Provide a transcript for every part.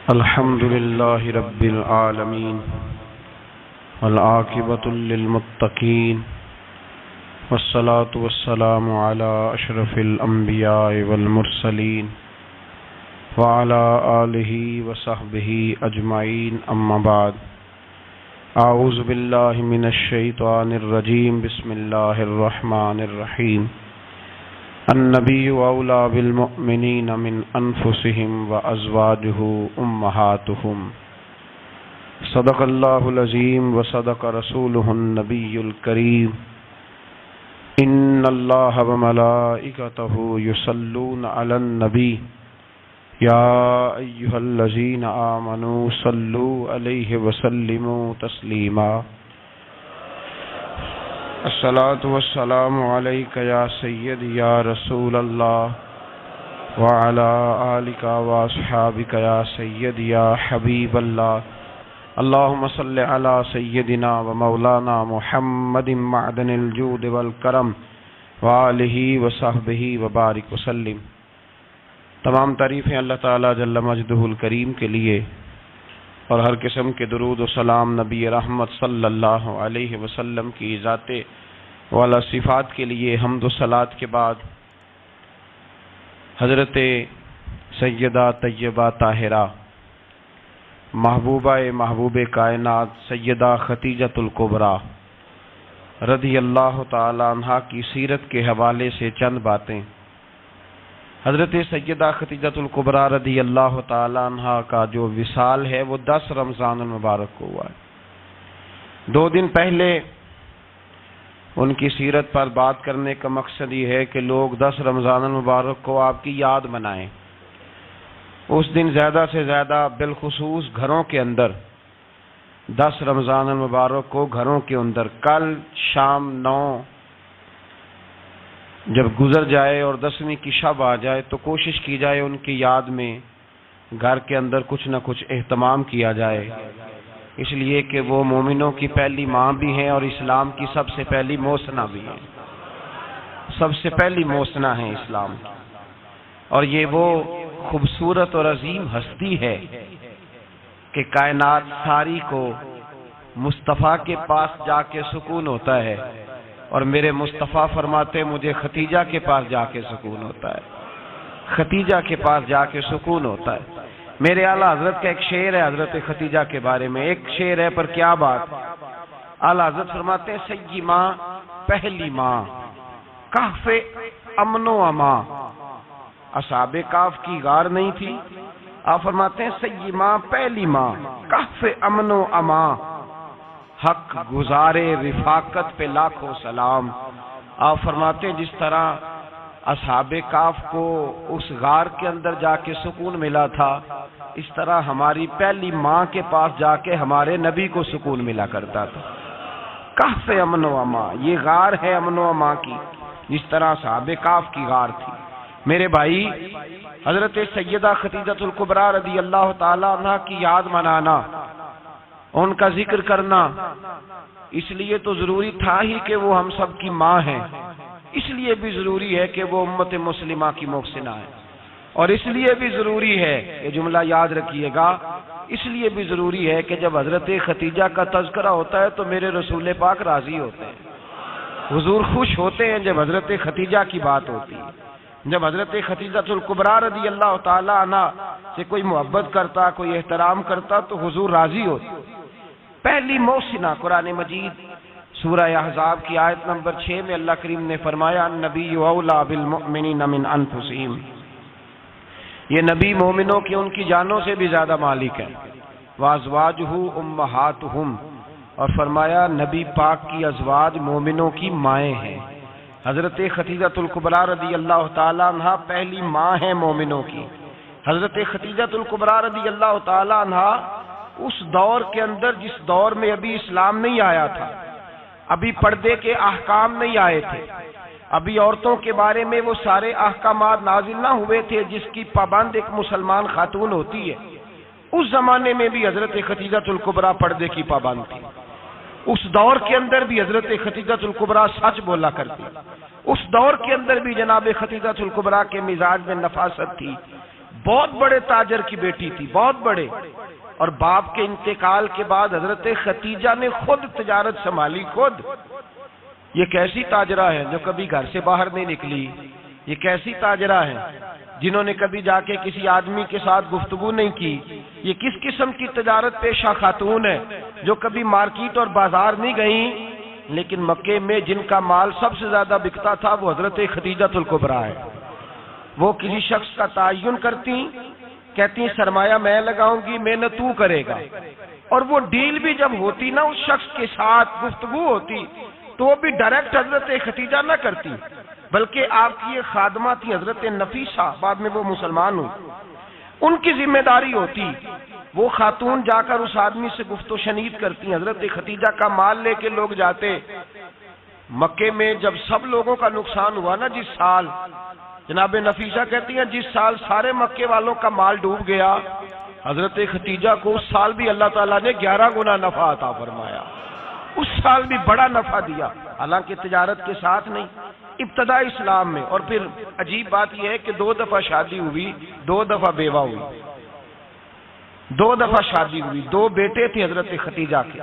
الحمد لله رب العالمين والعاقبة للمتقين والصلاة والسلام على أشرف الأنبياء والمرسلين وعلى آله وصحبه أجمعين أما بعد أعوذ بالله من الشيطان الرجيم بسم الله الرحمن الرحيم النبي أولى بالمؤمنين من أنفسهم وأزواجه أمهاتهم صدق الله العظيم وصدق رسوله النبي الكريم إن الله وملائكته يصلون على النبي يا أيها الذين آمنوا صلوا عليه وسلموا تسليما الصلاة والسلام عليك يا سيدي يا رسول الله وعلى آلك وأصحابك يا سيدي يا حبيب الله اللهم صل على سيدنا ومولانا محمد معدن الجود والکرم وآلہ وصحبہ وبارک وسلم۔ تمام تعریفیں اللہ تعالیٰ جل مجدہ الکریم کے لیے اور ہر قسم کے درود و سلام نبی رحمت صلی اللہ علیہ وسلم کی ذات والا صفات کے لیے حمد و صلات کے بعد حضرت سیدہ طیبہ طاہرہ محبوبہ محبوب کائنات سیدہ خدیجۃ الکبریٰ رضی اللہ تعالی عنہا کی سیرت کے حوالے سے چند باتیں۔ حضرت سیدہ خدیجۃ الکبریٰ رضی اللہ تعالی عنہا کا جو وصال ہے وہ 10 رمضان المبارک کو ہوا ہے۔ 2 دن پہلے ان کی سیرت پر بات کرنے کا مقصد یہ ہے کہ لوگ 10 رمضان المبارک کو آپ کی یاد منائیں۔ اس دن زیادہ سے زیادہ بالخصوص گھروں کے اندر 10 رمضان المبارک کو گھروں کے اندر کل شام 9 جب گزر جائے اور 10ویں کی شب آ جائے تو کوشش کی جائے ان کی یاد میں گھر کے اندر کچھ نہ کچھ اہتمام کیا جائے، اس لیے کہ وہ مومنوں کی پہلی ماں بھی ہیں اور اسلام کی سب سے پہلی موسنا بھی ہیں، سب سے پہلی موسنا ہے اسلام، اور یہ وہ خوبصورت اور عظیم ہستی ہے کہ کائنات ساری کو مصطفیٰ کے پاس جا کے سکون ہوتا ہے، اور میرے مصطفیٰ فرماتے مجھے ختیجہ کے پاس جا کے سکون ہوتا ہے، ختیجہ کے پاس جا کے سکون ہوتا ہے۔ میرے اعلیٰ حضرت کا ایک شعر ہے حضرت ختیجہ کے بارے میں، ایک شعر ہے پر کیا بات۔ اعلیٰ حضرت فرماتے ہیں سیدی ماں پہلی ماں کہف امن و امان، اصحاب کہف کی غار نہیں تھی، آپ فرماتے ہیں سیدی ماں پہلی ماں کہف امن و امان، حق گزارے رفاقت پہ لاکھوں سلام۔ آپ فرماتے ہیں جس طرح اصحاب کہف کو اس غار کے اندر جا کے سکون ملا تھا، اس طرح ہماری پہلی ماں کے پاس جا کے ہمارے نبی کو سکون ملا کرتا تھا۔ کہف امن و امان، یہ غار ہے امن و امان کی، جس طرح اصحاب کہف کی غار تھی۔ میرے بھائی، حضرت سیدہ خدیجۃ الکبریٰ رضی اللہ تعالی عنہ کی یاد منانا، ان کا ذکر کرنا اس لیے تو ضروری تھا ہی کہ وہ ہم سب کی ماں ہیں، اس لیے بھی ضروری ہے کہ وہ امت مسلمہ کی محسنہ ہے، اور اس لیے بھی ضروری ہے، یہ جملہ یاد رکھیے گا، اس لیے بھی ضروری ہے کہ جب حضرت ختیجہ کا تذکرہ ہوتا ہے تو میرے رسول پاک راضی ہوتے ہیں، حضور خوش ہوتے ہیں جب حضرت ختیجہ کی بات ہوتی ہے۔ جب حضرت خدیجۃ الکبریٰ رضی اللہ تعالی عنہ سے کوئی محبت کرتا، کوئی احترام کرتا تو حضور راضی ہوتے۔ پہلی محسنہ قرآن مجید سورہ احزاب کی آیت نمبر 6 میں اللہ کریم نے فرمایا النبی اولیٰ بالمؤمنین من انفسہم، یہ نبی مومنوں کی ان کی جانوں سے بھی زیادہ مالک ہے، وازواجہ امہاتہم، اور فرمایا نبی پاک کی ازواج مومنوں کی مائیں ہیں۔ حضرت خدیجۃ الکبریٰ رضی اللہ تعالی عنہ پہلی ماں ہیں مومنوں کی۔ حضرت خدیجۃ الکبریٰ رضی اللہ تعالی عنہ اس دور کے اندر جس دور میں ابھی اسلام نہیں آیا تھا، ابھی پردے کے احکام نہیں آئے تھے، ابھی عورتوں کے بارے میں وہ سارے احکامات نازل نہ ہوئے تھے جس کی پابند ایک مسلمان خاتون ہوتی ہے، اس زمانے میں بھی حضرت خدیجۃ الکبریٰ پردے کی پابند تھی۔ اس دور کے اندر بھی حضرت خدیجۃ الکبریٰ سچ بولا کرتی، اس دور کے اندر بھی جناب خدیجۃ الکبریٰ کے مزاج میں نفاست تھی، بہت بڑے تاجر کی بیٹی تھی، بہت بڑے، اور باپ کے انتقال کے بعد حضرت خدیجہ نے خود تجارت سنبھالی، خود۔ یہ کیسی تاجرہ ہے جو کبھی گھر سے باہر نہیں نکلی؟ یہ کیسی تاجرہ ہے جنہوں نے کبھی جا کے کسی آدمی کے ساتھ گفتگو نہیں کی؟ یہ کس قسم کی تجارت پیشہ خاتون ہے جو کبھی مارکیٹ اور بازار نہیں گئیں؟ لیکن مکے میں جن کا مال سب سے زیادہ بکتا تھا وہ حضرت خدیجہ الکبریٰ ہے۔ وہ کسی شخص کا تعین کرتی، کہتی سرمایہ میں لگاؤں گی، محنت تو کرے گا، اور وہ ڈیل بھی جب ہوتی نا، اس شخص کے ساتھ گفتگو ہوتی تو وہ بھی ڈائریکٹ حضرت خدیجہ نہ کرتی، بلکہ آپ کی یہ خادمہ تھی حضرت نفیسہ، بعد میں وہ مسلمان ہوئی، ان کی ذمہ داری ہوتی۔ وہ خاتون جا کر اس آدمی سے گفت و شنید کرتی، حضرت خدیجہ کا مال لے کے لوگ جاتے۔ مکے میں جب سب لوگوں کا نقصان ہوا نا جس سال، جناب نفیسہ کہتی ہیں جس سال سارے مکے والوں کا مال ڈوب گیا، حضرت خدیجہ کو اس سال بھی اللہ تعالیٰ نے 11 گنا نفع عطا فرمایا، اس سال بھی بڑا نفع دیا، حالانکہ تجارت کے ساتھ نہیں، ابتدا اسلام میں۔ اور پھر عجیب بات یہ ہے کہ 2 دفعہ شادی ہوئی، 2 دفعہ بیوہ ہوئی، 2 دفعہ شادی ہوئی، 2 بیٹے تھے حضرت خدیجہ کے۔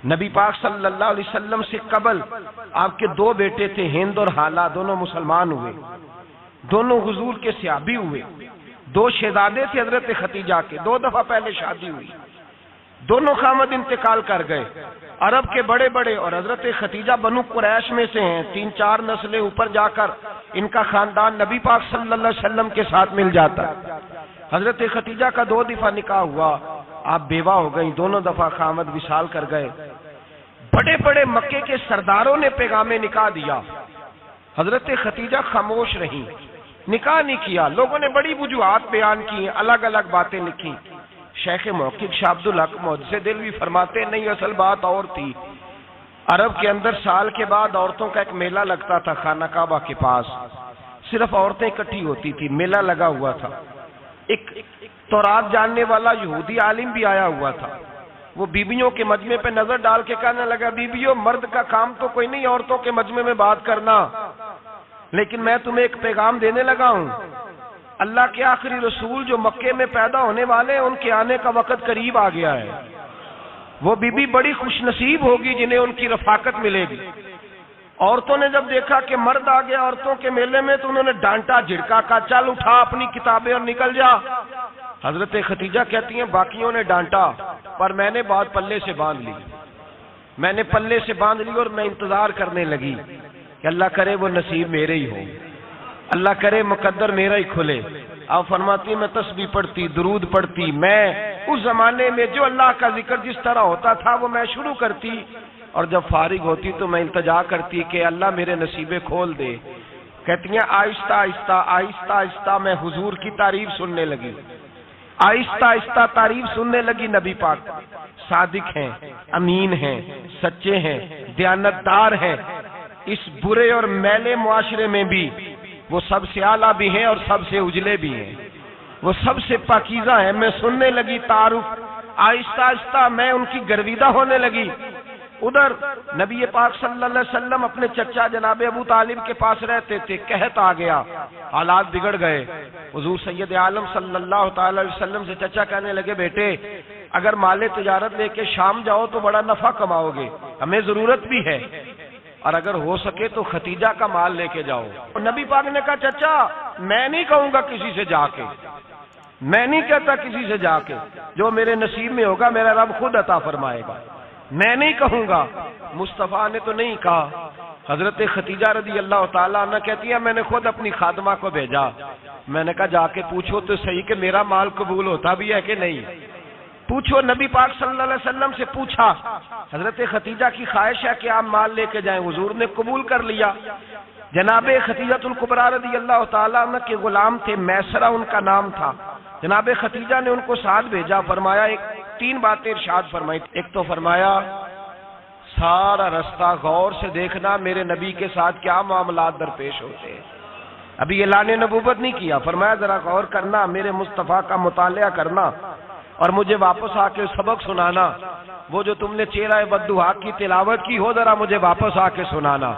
نبی پاک صلی اللہ علیہ وسلم سے قبل آپ کے 2 بیٹے تھے، ہند اور حالہ، دونوں مسلمان ہوئے، دونوں حضور کے صحابی ہوئے۔ 2 شہزادے تھے حضرت خدیجہ کے، 2 دفعہ پہلے شادی ہوئی، دونوں خامد انتقال کر گئے، عرب کے بڑے بڑے، اور حضرت خدیجہ بنو قریش میں سے ہیں، 3-4 نسلیں اوپر جا کر ان کا خاندان نبی پاک صلی اللہ علیہ وسلم کے ساتھ مل جاتا ہے۔ حضرت خدیجہ کا 2 دفعہ نکاح ہوا، آپ بیوہ ہو گئی، دونوں دفعہ خامد وصال کر گئے۔ بڑے بڑے مکے کے سرداروں نے پیغام نکاح دیا، حضرت خدیجہ خاموش رہیں، نکاح نہیں کیا۔ لوگوں نے بڑی وجوہات بیان کی، الگ الگ باتیں لکھی۔ شیخ محقق شاہ عبدالحق محدث دہلوی فرماتے نہیں، اصل بات اور تھی۔ عرب کے اندر سال کے بعد عورتوں کا ایک میلہ لگتا تھا خانہ کعبہ کے پاس، صرف عورتیں اکٹھی ہوتی تھی، میلہ لگا ہوا تھا۔ ایک تورات جاننے والا یہودی عالم بھی آیا ہوا تھا، وہ بیویوں کے مجمع پہ نظر ڈال کے کہنے لگا، بیویوں مرد کا کام تو کوئی نہیں عورتوں کے مجمع میں بات کرنا، لیکن میں تمہیں ایک پیغام دینے لگا ہوں، اللہ کے آخری رسول جو مکے میں پیدا ہونے والے ہیں ان کے آنے کا وقت قریب آ گیا ہے۔ وہ بی بی بڑی خوش نصیب ہوگی جنہیں ان کی رفاقت ملے گی۔ عورتوں نے جب دیکھا کہ مرد آ گیا عورتوں کے میلے میں تو انہوں نے ڈانٹا جھڑکا، کہا چل اٹھا اپنی کتابیں اور نکل جا۔ حضرت خدیجہ کہتی ہیں باقیوں نے ڈانٹا پر میں نے بات پلے سے باندھ لی، میں نے پلے سے باندھ لی اور میں انتظار کرنے لگی کہ اللہ کرے وہ نصیب میرے ہی ہو، اللہ کرے مقدر میرا ہی کھلے۔ آپ فرماتی میں تسبیح پڑھتی، درود پڑھتی، میں اس زمانے میں جو اللہ کا ذکر جس طرح ہوتا تھا وہ میں شروع کرتی، اور جب فارغ ہوتی تو میں التجا کرتی کہ اللہ میرے نصیبے کھول دے۔ کہتی ہیں آہستہ آہستہ آہستہ آہستہ میں حضور کی تعریف سننے لگی، آہستہ آہستہ تعریف سننے لگی۔ نبی پاک صادق ہیں، امین ہیں، سچے ہیں، دیانتدار ہیں، اس برے اور میلے معاشرے میں بھی وہ سب سے اعلیٰ بھی ہیں اور سب سے اجلے بھی ہیں، وہ سب سے پاکیزہ ہیں۔ میں سننے لگی تعارف، آہستہ آہستہ میں ان کی گرویدہ ہونے لگی۔ ادھر نبی پاک صلی اللہ علیہ وسلم اپنے چچا جناب ابو طالب کے پاس رہتے تھے، قحط آ گیا، حالات بگڑ گئے۔ حضور سید عالم صلی اللہ تعالی علیہ وسلم سے چچا کہنے لگے بیٹے اگر مال تجارت لے کے شام جاؤ تو بڑا نفع کماؤ گے، ہمیں ضرورت بھی ہے، اور اگر ہو سکے تو خدیجہ کا مال لے کے جاؤ۔ اور نبی پاک نے کہا چچا میں نہیں کہوں گا کسی سے جا کے، میں نہیں کہتا کسی سے جا کے، جو میرے نصیب میں ہوگا میرا رب خود عطا فرمائے گا، میں نہیں کہوں گا۔ مصطفیٰ نے تو نہیں کہا۔ حضرت خدیجہ رضی اللہ تعالیٰ عنہ کہتی ہے میں نے خود اپنی خادمہ کو بھیجا، میں نے کہا جا کے پوچھو تو صحیح کہ میرا مال قبول ہوتا بھی ہے کہ نہیں، پوچھو۔ نبی پاک صلی اللہ علیہ وسلم سے پوچھا، حضرت خدیجہ کی خواہش ہے کہ آپ مال لے کے جائیں، حضور نے قبول کر لیا۔ جناب خدیجہ الکبریٰ رضی اللہ تعالیٰ عنہ کے غلام تھے، میسرہ ان کا نام تھا، جناب خدیجہ نے ان کو ساتھ بھیجا، فرمایا 3 باتیں ارشاد فرمائی۔ ایک تو فرمایا سارا رستہ غور سے دیکھنا میرے نبی کے ساتھ کیا معاملات درپیش ہوتے ہیں، ابھی اعلان نبوت نہیں کیا، فرمایا ذرا غور کرنا، میرے مصطفیٰ کا مطالعہ کرنا اور مجھے واپس آ کے سبق سنانا، وہ جو تم نے چہرہ بددعا کی تلاوت کی ہو ذرا مجھے واپس آ کے سنانا۔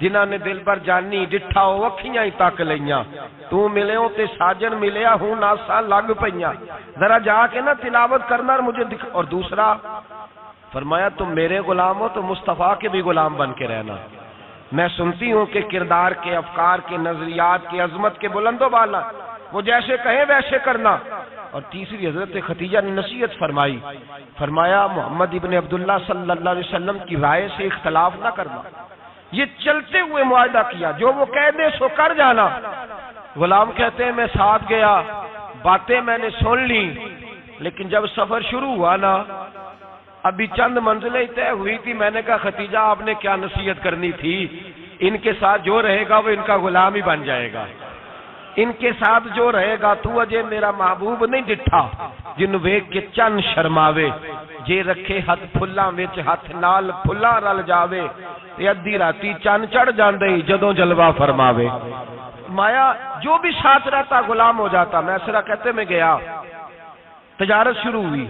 جنہاں نے دل بر جانی ڈٹھا ہو اکھیاں ہی تک لیاں، تو ملے ہو تے ساجن ملیا ہوں ناسا لگ پئیاں، ذرا جا کے نا تلاوت کرنا اور مجھے اور دوسرا فرمایا تم میرے غلام ہو تو مصطفیٰ کے بھی غلام بن کے رہنا، میں سنتی ہوں کہ کردار کے، افکار کے، نظریات کے، عظمت کے بلند و بالا، وہ جیسے کہیں ویسے کرنا۔ اور تیسری حضرت خدیجہ نے نصیحت فرمائی، فرمایا محمد ابن عبداللہ صلی اللہ علیہ وسلم کی رائے سے اختلاف نہ کرنا، یہ چلتے ہوئے معاہدہ کیا، جو وہ کہہ دے سو کر جانا۔ غلام کہتے ہیں میں ساتھ گیا، باتیں میں نے سن لی، لیکن جب سفر شروع ہوا نا، ابھی چند منزلیں طے ہوئی تھی، میں نے کہا ختیجہ آپ نے کیا نصیحت کرنی تھی، ان کے ساتھ جو رہے گا وہ ان کا غلام ہی بن جائے گا، ان کے ساتھ جو رہے گا تو اجے میرا محبوب نہیں ڈٹھا جن ویکھ کے چن شرماوے، جے رکھے ہاتھ پھلاں وچ ہاتھ نال پھلاں رل جاوے، تے ادھی راتی چن چڑھ جاندے جدوں جلوہ فرماوے۔ مایا جو بھی ساتھ رہتا غلام ہو جاتا۔ میں اسرا کہتے میں گیا، تجارت شروع ہوئی،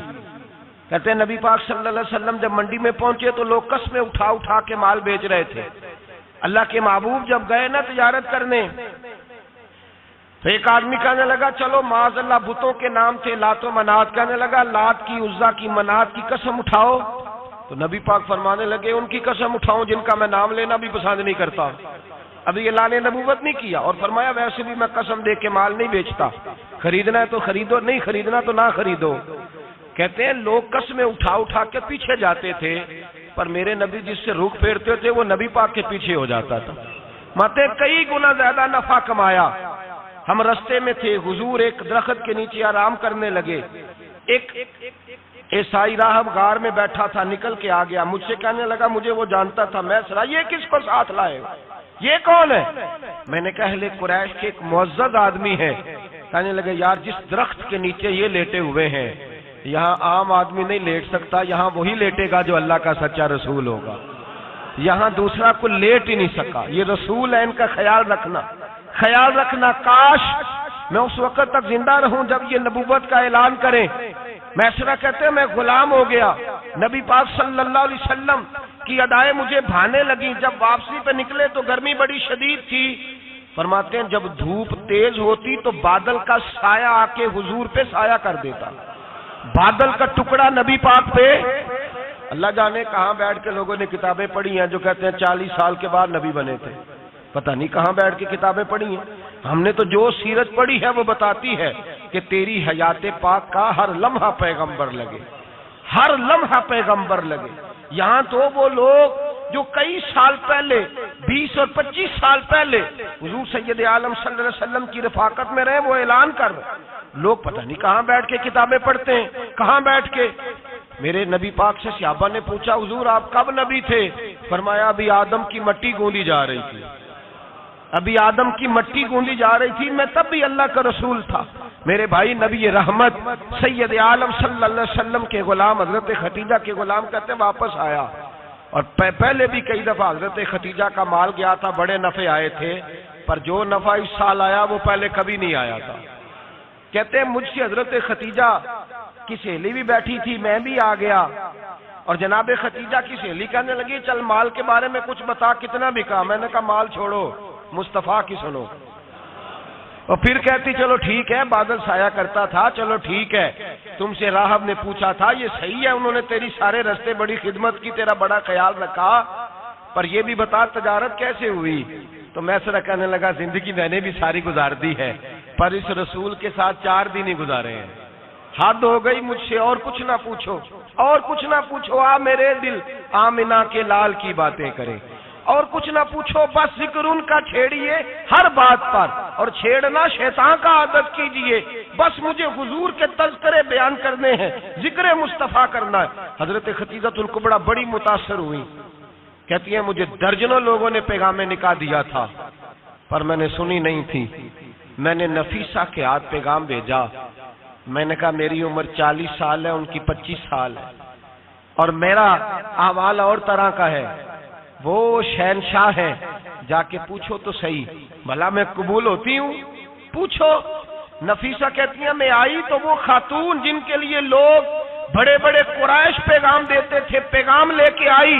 کہتے ہیں نبی پاک صلی اللہ علیہ وسلم جب منڈی میں پہنچے تو لوگ قسمیں اٹھا اٹھا کے مال بیچ رہے تھے۔ اللہ کے محبوب جب گئے نا تجارت کرنے تو ایک آدمی کہنے لگا چلو معاذ اللہ بتوں کے نام تھے لات و منات، کہنے لگا لات کی، عزا کی، منات کی قسم اٹھاؤ، تو نبی پاک فرمانے لگے ان کی قسم اٹھاؤں جن کا میں نام لینا بھی پسند نہیں کرتا۔ ابھی یہ اعلان نبوت نہیں کیا، اور فرمایا ویسے بھی میں قسم دے کے مال نہیں بیچتا، خریدنا ہے تو خریدو، نہیں خریدنا تو نہ خریدو۔ کہتے ہیں لوگ قسمیں اٹھا اٹھا کے پیچھے جاتے تھے، پر میرے نبی جس سے رخ پھیرتے تھے وہ نبی پاک کے پیچھے ہو جاتا تھا۔ ماتے کئی گنا زیادہ نفع کمایا۔ ہم رستے میں تھے، حضور ایک درخت کے نیچے آرام کرنے لگے، ایک عیسائی راہب غار میں بیٹھا تھا، نکل کے آ گیا، مجھ سے کہنے لگا مجھے وہ جانتا تھا، میں سرا یہ کس کو ساتھ لائے، یہ کون ہے؟ میں نے کہا اہل قریش کے ایک معزز آدمی ہے۔ کہنے لگے یار جس درخت کے نیچے یہ لیٹے ہوئے ہیں یہاں عام آدمی نہیں لیٹ سکتا، یہاں وہی لیٹے گا جو اللہ کا سچا رسول ہوگا، یہاں دوسرا کوئی لیٹ ہی نہیں سکا، یہ رسول ہے، ان کا خیال رکھنا، خیال رکھنا۔ کاش میں اس وقت تک زندہ رہوں جب یہ نبوت کا اعلان کریں۔ میں اسرا کہتے ہیں میں غلام ہو گیا، نبی پاک صلی اللہ علیہ وسلم کی ادائیں مجھے بھانے لگی۔ جب واپسی پہ نکلے تو گرمی بڑی شدید تھی، فرماتے ہیں جب دھوپ تیز ہوتی تو بادل کا سایہ آ کے حضور پہ سایہ کر دیتا، بادل کا ٹکڑا نبی پاک پہ۔ اللہ جانے کہاں بیٹھ کے لوگوں نے کتابیں پڑھی ہیں جو کہتے ہیں 40 سال کے بعد نبی بنے تھے، پتہ نہیں کہاں بیٹھ کے کتابیں پڑھی ہیں۔ ہم نے تو جو سیرت پڑھی ہے وہ بتاتی ہے کہ تیری حیات پاک کا ہر لمحہ پیغمبر لگے، ہر لمحہ پیغمبر لگے۔ یہاں تو وہ لوگ جو کئی سال پہلے 20 اور 25 سال پہلے حضور سید عالم صلی اللہ علیہ وسلم کی رفاقت میں رہے، وہ اعلان کر رہے، لوگ پتہ نہیں کہاں بیٹھ کے کتابیں پڑھتے ہیں، کہاں بیٹھ کے۔ میرے نبی پاک سے صحابہ نے پوچھا حضور آپ کب نبی تھے؟ فرمایا ابھی آدم کی مٹی گوندی جا رہی تھی، ابھی آدم کی مٹی گوندی جا رہی تھی، میں تب بھی اللہ کا رسول تھا۔ میرے بھائی نبی رحمت سید عالم صلی اللہ علیہ وسلم کے غلام حضرت خدیجہ کے غلام کہتے واپس آیا، اور پہلے بھی کئی دفعہ حضرت خدیجہ کا مال گیا تھا، بڑے نفع آئے تھے، پر جو نفع اس سال آیا وہ پہلے کبھی نہیں آیا تھا۔ کہتے ہیں مجھ سے حضرت خدیجہ کی سہیلی بھی بیٹھی تھی، میں بھی آ گیا، اور جناب خدیجہ کی سہیلی کہنے لگی چل مال کے بارے میں کچھ بتا، کتنا بکا؟ میں نے کہا مال چھوڑو، مصطفیٰ کی سنو۔ اور پھر کہتی چلو ٹھیک ہے، بادل سایہ کرتا تھا، چلو ٹھیک ہے، تم سے راہب نے پوچھا تھا یہ صحیح ہے، انہوں نے تیری سارے رستے بڑی خدمت کی، تیرا بڑا خیال رکھا، پر یہ بھی بتا تجارت کیسے ہوئی؟ تو میں سر کہنے لگا زندگی میں نے بھی ساری گزار دی ہے، پر اس رسول کے ساتھ 4 دن ہی گزارے ہیں، حد ہو گئی مجھ سے، اور کچھ نہ پوچھو، اور کچھ نہ پوچھو، آ میرے دل آمنہ کے لال کی باتیں کرے، اور کچھ نہ پوچھو، بس ذکر ان کا چھیڑیے ہر بات پر، اور چھیڑنا شیطان کا عادت کیجئے، بس مجھے حضور کے تذکرے بیان کرنے ہیں، ذکر مصطفیٰ کرنا ہے۔ حضرت خدیجہ الکبریٰ بڑی متاثر ہوئی، کہتی ہیں مجھے درجنوں لوگوں نے پیغام نکاح دیا تھا، پر میں نے سنی نہیں تھی، میں نے نفیسہ کے ہاتھ پیغام بھیجا، میں نے کہا میری عمر 40 سال ہے، ان کی 25 سال ہے، اور میرا احوال اور طرح کا ہے، وہ شہنشاہ ہے، جا کے پوچھو تو صحیح، بھلا میں قبول ہوتی ہوں؟ پوچھو۔ نفیسہ کہتی ہیں میں آئی تو وہ خاتون جن کے لیے لوگ بڑے بڑے قریش پیغام دیتے تھے، پیغام لے کے آئی،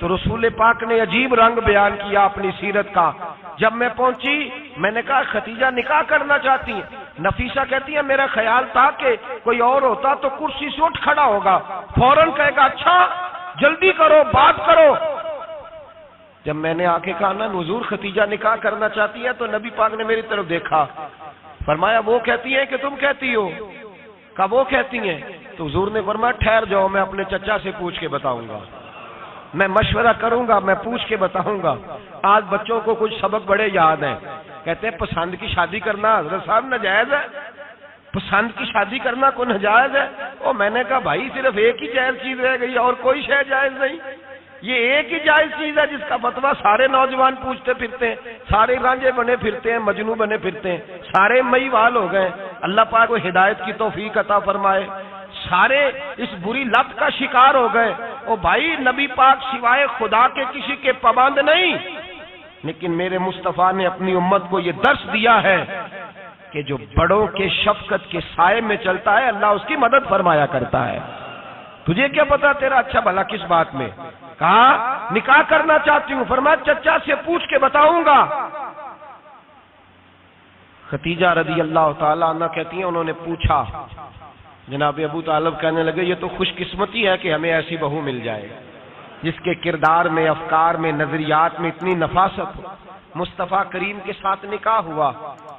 تو رسول پاک نے عجیب رنگ بیان کیا اپنی سیرت کا. جب میں پہنچی میں نے کہا ختیجہ نکاح کرنا چاہتی ہیں. نفیسہ کہتی ہے میرا خیال تھا کہ کوئی اور ہوتا تو کرسی سے اٹھ کھڑا ہوگا, فوراً کہے گا اچھا جلدی کرو بات کرو. جب میں نے آ کے کہا نا حضور ختیجہ نکاح کرنا چاہتی ہے تو نبی پاک نے میری طرف دیکھا, فرمایا وہ کہتی ہیں کہ تم کہتی ہو؟ کہا وہ کہتی ہیں. تو حضور نے فرمایا ٹھہر جاؤ, میں اپنے چچا سے پوچھ کے بتاؤں گا, میں مشورہ کروں گا, میں پوچھ کے بتاؤں گا. آج بچوں کو کچھ سبق بڑے یاد ہیں, کہتے ہیں پسند کی شادی کرنا حضرت صاحب ناجائز ہے, پسند کی شادی کرنا کوئی ناجائز ہے؟ اور میں نے کہا بھائی صرف ایک ہی جائز چیز رہ گئی اور کوئی شے جائز نہیں. یہ ایک ہی جائز چیز ہے جس کا فتویٰ سارے نوجوان پوچھتے پھرتے ہیں, سارے رانجے بنے پھرتے ہیں, مجنو بنے پھرتے ہیں, سارے مئی وال ہو گئے. اللہ پاک کو ہدایت کی توفیق عطا فرمائے. سارے اس بری لت کا شکار ہو گئے. او بھائی نبی پاک سوائے خدا کے کسی کے پابند نہیں, لیکن میرے مصطفیٰ نے اپنی امت کو یہ درس دیا ہے کہ جو بڑوں کے شفقت کے سائے میں چلتا ہے اللہ اس کی مدد فرمایا کرتا ہے. تجھے کیا پتا تیرا اچھا بھلا کس بات میں؟ کہا نکاح کرنا چاہتی ہوں, فرمایا چچا سے پوچھ کے بتاؤں گا. ختیجہ رضی اللہ تعالیٰ عنہ کہتی ہیں انہوں نے پوچھا. جناب ابو طالب کہنے لگے یہ تو خوش قسمتی ہے کہ ہمیں ایسی بہو مل جائے جس کے کردار میں, افکار میں, نظریات میں اتنی نفاست ہو. مصطفیٰ کریم کے ساتھ نکاح ہوا,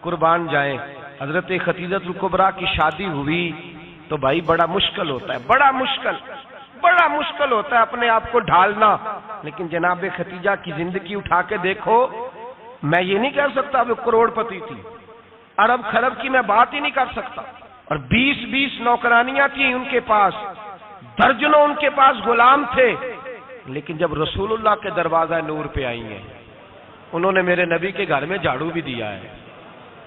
قربان جائیں. حضرت ختیجہ الکبریٰ کی شادی ہوئی تو بھائی بڑا مشکل ہوتا ہے, بڑا مشکل ہوتا ہے اپنے آپ کو ڈھالنا. لیکن جناب ختیجہ کی زندگی اٹھا کے دیکھو, میں یہ نہیں کہہ سکتا وہ کروڑ پتی تھی, ارب خرب کی میں بات ہی نہیں کر سکتا. اور 20 نوکرانیاں تھیں ان کے پاس, درجنوں ان کے پاس غلام تھے. لیکن جب رسول اللہ کے دروازہ نور پہ آئی ہیں, انہوں نے میرے نبی کے گھر میں جھاڑو بھی دیا ہے,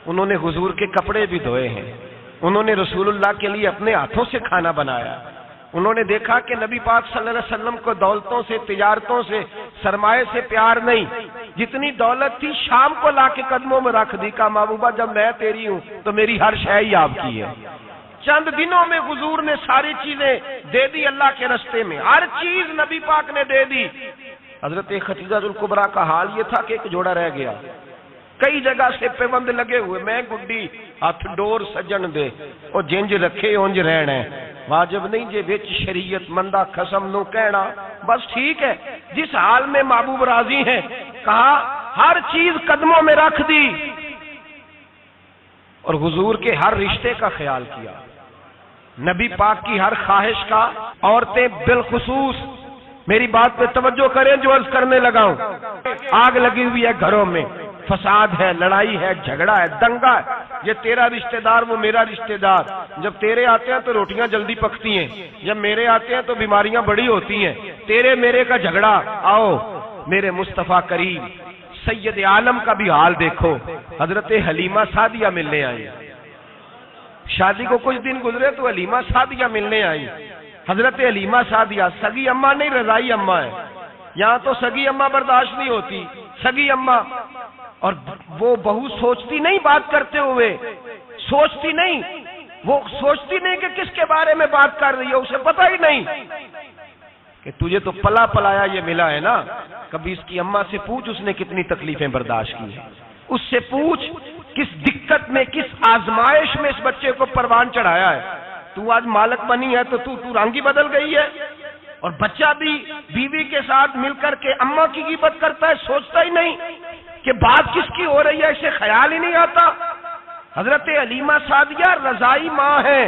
انہوں نے حضور کے کپڑے بھی دھوئے ہیں, انہوں نے رسول اللہ کے لیے اپنے ہاتھوں سے کھانا بنایا. انہوں نے دیکھا کہ نبی پاک صلی اللہ علیہ وسلم کو دولتوں سے, تجارتوں سے, سرمایے سے پیار نہیں. جتنی دولت تھی شام کو لا کے قدموں میں رکھ دی. کہا محبوبہ جب میں تیری ہوں تو میری ہر شے ہی آپ کی ہے. چند دنوں میں حضور نے ساری چیزیں دے دی اللہ کے رستے میں, ہر چیز نبی پاک نے دے دی. حضرت ختیجہ الکبریٰ کا حال یہ تھا کہ ایک جوڑا رہ گیا, کئی جگہ سے پیوند لگے ہوئے, میں گڈی ہاتھ ڈور سجن دے او جنج رکھے اونج رہنا ہے, واجب نہیں جے وچ شریعت مندہ قسم نو کہنا. بس ٹھیک ہے جس حال میں محبوب راضی ہیں. کہا ہر چیز قدموں میں رکھ دی اور حضور کے ہر رشتے کا خیال کیا, نبی پاک کی ہر خواہش کا. عورتیں بالخصوص میری بات پہ توجہ کریں جو عرض کرنے لگا ہوں. آگ لگی ہوئی ہے گھروں میں, فساد ہے, لڑائی ہے, جھگڑا ہے, دنگا ہے, یہ تیرا رشتہ دار وہ میرا رشتہ دار. جب تیرے آتے ہیں تو روٹیاں جلدی پکتی ہیں, جب میرے آتے ہیں تو بیماریاں بڑی ہوتی ہیں. تیرے میرے کا جھگڑا. آؤ میرے مصطفیٰ کریم سید عالم کا بھی حال دیکھو. حضرت حلیمہ سعدیہ ملنے آئی, شادی کو کچھ دن گزرے تو حلیمہ سعدیہ ملنے آئی. حضرت حلیمہ سعدیہ سگی اماں نہیں رضائی اماں ہے. یہاں تو سگی اماں برداشت نہیں ہوتی, سگی اماں. اور وہ بہو سوچتی نہیں بات کرتے ہوئے, سوچتی نہیں, وہ سوچتی نہیں کہ کس کے بارے میں بات کر رہی ہے, اسے پتہ ہی نہیں کہ تجھے تو پلا پلایا یہ ملا ہے نا. کبھی اس کی اماں سے پوچھ اس نے کتنی تکلیفیں برداشت کی ہیں, اس سے پوچھ کس دقت میں, کس آزمائش میں اس بچے کو پروان چڑھایا ہے. تو آج مالک بنی ہے تو تو رنگ ہی بدل گئی ہے. اور بچہ بھی بیوی کے ساتھ مل کر کے اماں کی غیبت کرتا ہے, سوچتا ہی نہیں کہ بات کس کی ہو رہی ہے, اسے خیال ہی نہیں آتا. حضرت حلیمہ سعدیہ رضائی ماں ہے.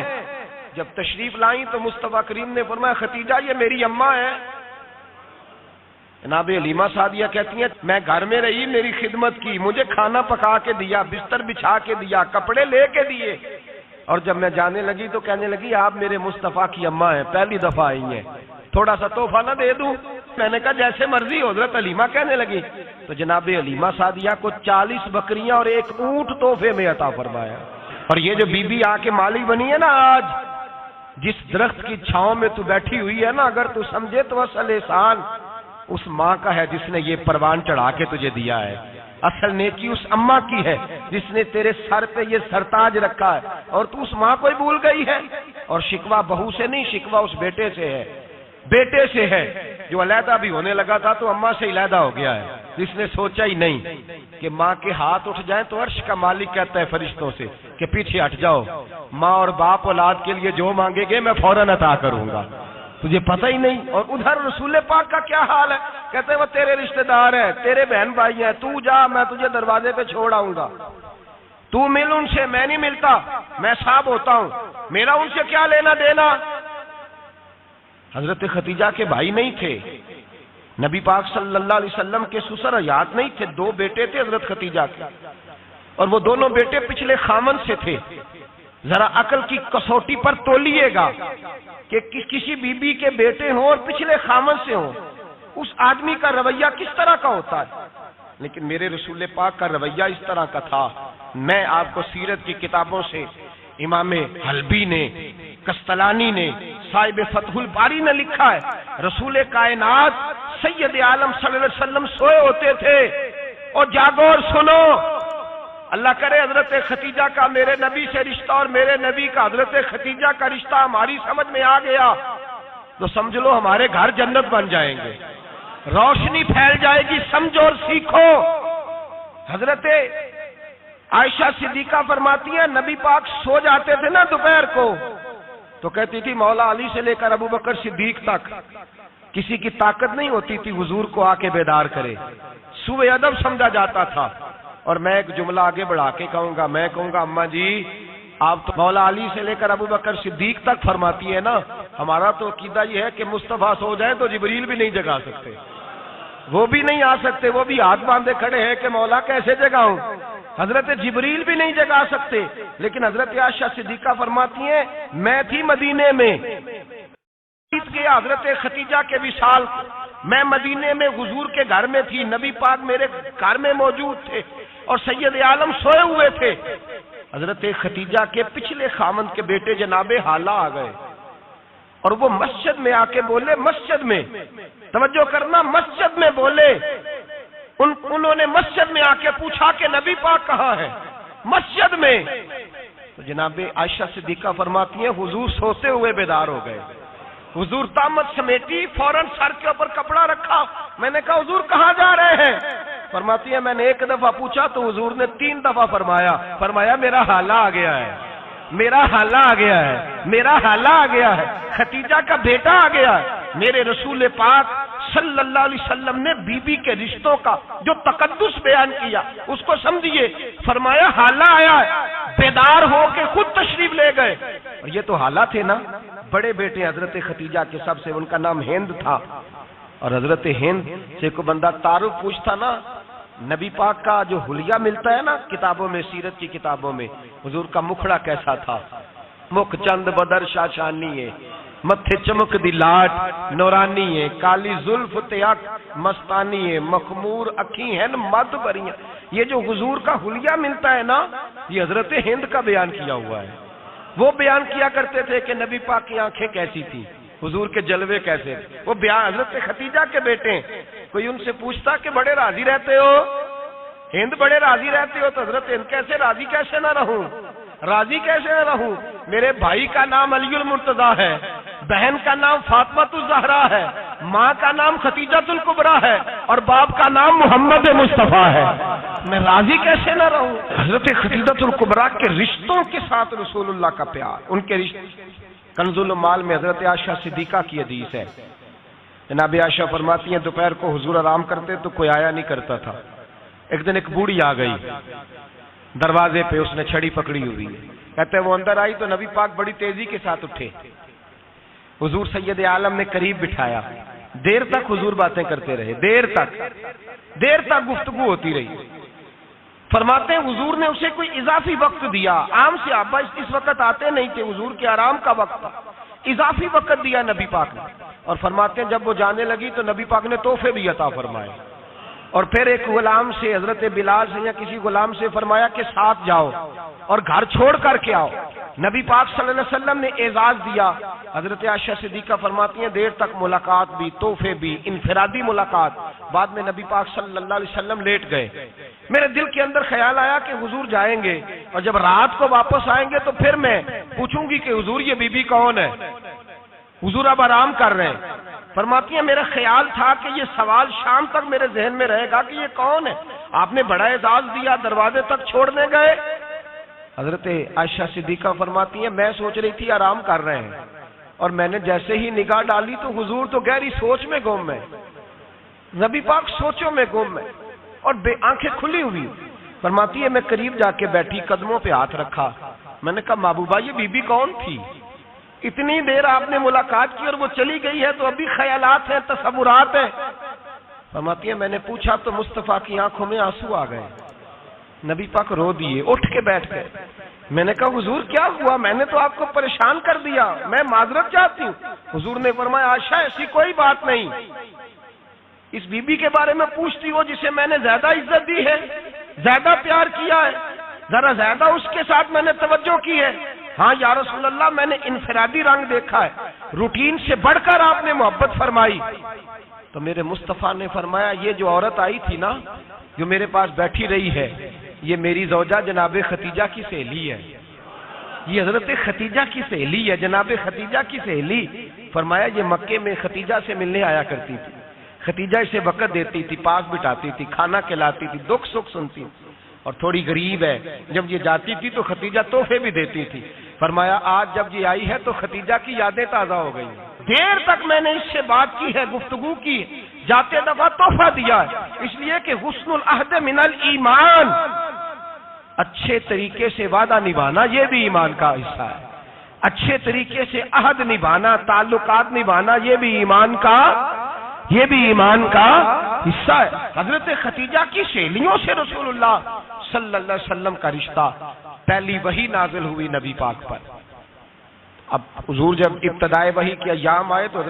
جب تشریف لائیں تو مصطفیٰ کریم نے فرمایا ختیجہ یہ میری اماں ہے. جناب حلیمہ سعدیہ کہتی ہیں میں گھر میں رہی, میری خدمت کی, مجھے کھانا پکا کے دیا, بستر بچھا کے دیا, کپڑے لے کے دیے. اور جب میں جانے لگی تو کہنے لگی آپ میرے مصطفیٰ کی اماں ہیں, پہلی دفعہ آئی ہیں, تھوڑا سا تحفہ نہ دے دوں؟ میں نے کہا جیسے مرضی. حضرت حلیمہ کہنے لگی تو جناب حلیمہ سعدیہ کو 40 بکریاں اور 1 اونٹ تحفے میں عطا فرمایا. اور یہ جو بی بی آ کے مالک بنی ہے نا, آج جس درخت کی چھاؤں میں تو بیٹھی ہوئی ہے نا, اگر تو سمجھے تو اصل احسان اس ماں کا ہے جس نے یہ پروان چڑھا کے تجھے دیا ہے. اصل نیکی اس اماں کی ہے جس نے تیرے سر پہ یہ سرتاج رکھا ہے, اور تو اس ماں کو ہی بھول گئی ہے. اور شکوہ بہو سے نہیں, شکوہ اس بیٹے سے ہے. بیٹے سے ہے جو علیحدہ بھی ہونے لگا تھا تو اماں سے علیحدہ ہو گیا ہے، جس نے سوچا ہی نہیں کہ ماں کے ہاتھ اٹھ جائیں تو عرش کا مالک کہتا ہے فرشتوں سے کہ پیچھے ہٹ جاؤ، ماں اور باپ اولاد کے لیے جو مانگے گے میں فوراً عطا کروں گا، تجھے پتہ ہی نہیں۔ اور ادھر رسول پاک کا کیا حال ہے، کہتے ہیں وہ تیرے رشتہ دار ہیں، تیرے بہن بھائی ہیں، تو جا میں تجھے دروازے پہ چھوڑ آؤں گا، تو مل ان سے، میں نہیں ملتا، میں صاحب ہوتا ہوں، میرا ان سے کیا لینا دینا۔ حضرت خدیجہ کے بھائی نہیں تھے، نبی پاک صلی اللہ علیہ وسلم کے سسر حیات نہیں تھے، دو بیٹے تھے حضرت خدیجہ کے، اور وہ دونوں بیٹے پچھلے خامن سے تھے۔ ذرا عقل کی کسوٹی پر تولیے گا کہ کسی بی بی کے بیٹے ہوں اور پچھلے خامن سے ہوں، اس آدمی کا رویہ کس طرح کا ہوتا ہے، لیکن میرے رسول پاک کا رویہ اس طرح کا تھا۔ میں آپ کو سیرت کی کتابوں سے امام حلبی نے، قسطلانی نے، صاحب فتح الباری نے لکھا ہے، رسول کائنات سید عالم صلی اللہ علیہ وسلم سوئے ہوتے تھے اور جاگو اور سنو، اللہ کرے حضرت خدیجہ کا میرے نبی سے رشتہ اور میرے نبی کا حضرت خدیجہ کا رشتہ ہماری سمجھ میں آ گیا تو سمجھ لو ہمارے گھر جنت بن جائیں گے، روشنی پھیل جائے گی، سمجھو اور سیکھو۔ حضرت عائشہ صدیقہ فرماتی ہیں نبی پاک سو جاتے تھے نا دوپہر کو تو کہتی تھی مولا علی سے لے کر ابو بکر صدیق تک کسی کی طاقت نہیں ہوتی تھی حضور کو آ کے بیدار کرے، صبح ادب سمجھا جاتا تھا۔ اور میں ایک جملہ آگے بڑھا کے کہوں گا، میں کہوں گا اماں جی آپ تو مولا علی سے لے کر ابو بکر صدیق تک فرماتی ہے نا، ہمارا تو عقیدہ یہ ہے کہ مصطفیٰ سو جائے تو جبریل بھی نہیں جگا سکتے، وہ بھی نہیں آ سکتے، وہ بھی ہاتھ باندھے کھڑے ہیں کہ مولا کیسے جگاؤں، حضرت جبریل بھی نہیں جگا سکتے۔ لیکن حضرت عائشہ صدیقہ فرماتی ہیں میں تھی مدینے میں گیا حضرت خدیجہ کے وصال، میں مدینے میں حضور کے گھر میں تھی، نبی پاک میرے گھر میں موجود تھے اور سید عالم سوئے ہوئے تھے۔ حضرت خدیجہ کے پچھلے خامند کے بیٹے جناب حالہ آ گئے اور وہ مسجد میں آ کے بولے، مسجد میں توجہ کرنا، مسجد میں بولے، انہوں نے مسجد میں آ کے پوچھا کہ نبی پاک کہاں ہے، مسجد میں۔ تو جناب عائشہ صدیقہ فرماتی ہیں حضور سوتے ہوئے بیدار ہو گئے، حضور طامت سمیٹی، فوراً سر کے اوپر کپڑا رکھا، میں نے کہا حضور کہاں جا رہے ہیں، فرماتی ہے میں نے ایک دفعہ پوچھا تو حضور نے 3 دفعہ فرمایا میرا حالہ آ گیا ہے، میرا حالہ آ گیا ہے، میرا حالہ آ گیا ہے، خدیجہ کا بیٹا آ گیا ہے۔ میرے رسول پاک صلی اللہ علیہ وسلم نے بی بی کے رشتوں کا جو تقدس بیان کیا اس کو سمجھیے، فرمایا حالہ آیا ہے، بیدار ہو کے خود تشریف لے گئے۔ اور یہ تو حالہ تھے نا، بڑے بیٹے حضرت خدیجہ کے سب سے، ان کا نام ہند تھا، اور حضرت ہند سے کوئی بندہ تعارف پوچھتا نا، نبی پاک کا جو حلیہ ملتا ہے نا کتابوں میں، سیرت کی کتابوں میں، حضور کا مکھڑا کیسا تھا، مکھ چند بدر شاشانی ہے، متھے چمک دی لاٹ نورانی ہے، کالی زلف تیاک مستانی ہے، مخمور اکھی ہیں مد بریاں۔ یہ جو حضور کا حلیہ ملتا ہے نا یہ حضرت ہند کا بیان کیا ہوا ہے۔ وہ بیان کیا کرتے تھے کہ نبی پاک کی آنکھیں کیسی تھی، حضور کے جلوے کیسے، وہ بیان حضرت خدیجہ کے بیٹے۔ کوئی ان سے پوچھتا کہ بڑے راضی رہتے ہو ہند، بڑے راضی رہتے ہو، تو حضرت ہند کیسے راضی کیسے نہ رہوں، راضی کیسے نہ رہوں، میرے بھائی کا نام علی المرتضیٰ ہے، بہن کا نام فاطمہ الزہرا ہے، ماں کا نام خدیجہ الکبریٰ ہے اور باپ کا نام محمد مصطفیٰ ہے، میں راضی کیسے نہ رہوں۔ حضرت خدیجہ الکبریٰ کے رشتوں کے ساتھ رسول اللہ کا پیار، ان کے رشتے۔ کنز المال میں حضرت عائشہ صدیقہ کی حدیث ہے، جناب عائشہ فرماتی ہیں دوپہر کو حضور آرام کرتے تو کوئی آیا نہیں کرتا تھا، ایک دن ایک بوڑھی آ گئی دروازے پہ، اس نے چھڑی پکڑی ہوئی ہے، کہتے ہیں وہ اندر آئی تو نبی پاک بڑی تیزی کے ساتھ اٹھے، حضور سید عالم نے قریب بٹھایا، دیر تک حضور باتیں کرتے رہے، دیر تک گفتگو ہوتی رہی۔ فرماتے ہیں حضور نے اسے کوئی اضافی وقت دیا، عام صحابہ اس وقت آتے نہیں تھے، حضور کے آرام کا وقت تھا، اضافی وقت دیا نبی پاک نے، اور فرماتے ہیں جب وہ جانے لگی تو نبی پاک نے تحفے بھی عطا فرمائے، اور پھر ایک غلام سے، حضرت بلال سے یا کسی غلام سے فرمایا کہ ساتھ جاؤ اور گھر چھوڑ کر کے آؤ، نبی پاک صلی اللہ علیہ وسلم نے اعزاز دیا۔ حضرت عائشہ صدیقہ فرماتی ہیں دیر تک ملاقات بھی، تحفے بھی، انفرادی ملاقات، بعد میں نبی پاک صلی اللہ علیہ وسلم لیٹ گئے، میرے دل کے اندر خیال آیا کہ حضور جائیں گے اور جب رات کو واپس آئیں گے تو پھر میں پوچھوں گی کہ حضور یہ بی بی کون ہے، حضور اب آرام کر رہے ہیں، فرماتی ہیں میرا خیال تھا کہ یہ سوال شام تک میرے ذہن میں رہے گا کہ یہ کون ہے، آپ نے بڑا اعزاز دیا، دروازے تک چھوڑنے گئے۔ حضرت عائشہ صدیقہ فرماتی ہیں میں سوچ رہی تھی آرام کر رہے ہیں، اور میں نے جیسے ہی نگاہ ڈالی تو حضور تو گہری سوچ میں گم ہے، نبی پاک سوچوں میں گم ہے اور آنکھیں کھلی ہوئی۔ فرماتی ہے میں قریب جا کے بیٹھی، قدموں پہ ہاتھ رکھا، میں نے کہا محبوبہ یہ بی بی کون تھی؟ اتنی دیر آپ نے ملاقات کی اور وہ چلی گئی ہے تو ابھی خیالات ہیں، تصورات ہیں۔ فرماتی ہے میں نے پوچھا تو مصطفیٰ کی آنکھوں میں آنسو آ گئے، نبی پاک رو دیے، اٹھ کے بیٹھ گئے۔ میں نے کہا حضور کیا ہوا؟ میں نے تو آپ کو پریشان کر دیا، میں معذرت چاہتی ہوں۔ حضور نے فرمایا عائشہ ایسی کوئی بات نہیں، اس بی بی کے بارے میں پوچھتی ہو جسے میں نے زیادہ عزت دی ہے، زیادہ پیار کیا ہے، ذرا زیادہ اس کے ساتھ میں نے توجہ کی ہے۔ ہاں یا رسول اللہ میں نے انفرادی رنگ دیکھا ہے، روٹین سے بڑھ کر آپ نے محبت فرمائی۔ تو میرے مصطفیٰ نے فرمایا یہ جو عورت آئی تھی نا، جو میرے پاس بیٹھی رہی ہے، یہ میری زوجہ جناب ختیجہ کی سہیلی ہے، یہ حضرت ختیجہ کی سہیلی ہے، جناب ختیجہ کی سہیلی۔ فرمایا یہ مکے میں ختیجہ سے ملنے آیا کرتی تھی، ختیجہ اسے وقت دیتی تھی، پاس بٹھاتی تھی، کھانا کھلاتی تھی، دکھ سکھ سنتی تھی، اور تھوڑی غریب ہے، جب یہ جاتی تھی تو ختیجہ تحفے بھی دیتی تھی۔ فرمایا آج جب یہ آئی ہے تو ختیجہ کی یادیں تازہ ہو گئی، دیر تک میں نے اس سے بات کی ہے، گفتگو کی، جاتے دفعہ تحفہ دیا ہے، اس لیے کہ حسن العہد من الایمان، اچھے طریقے سے وعدہ نبھانا یہ بھی ایمان کا حصہ ہے، اچھے طریقے سے عہد نبھانا، تعلقات نبھانا یہ بھی ایمان کا حصہ ہے۔ حضرت ختیجہ کی سہیلیوں سے رسول اللہ صلی اللہ علیہ وسلم کا رشتہ، پہلی وحی نازل ہوئی نبی پاک پر۔ اب حضور جب ابتدائے وحی کے ایام آئے تو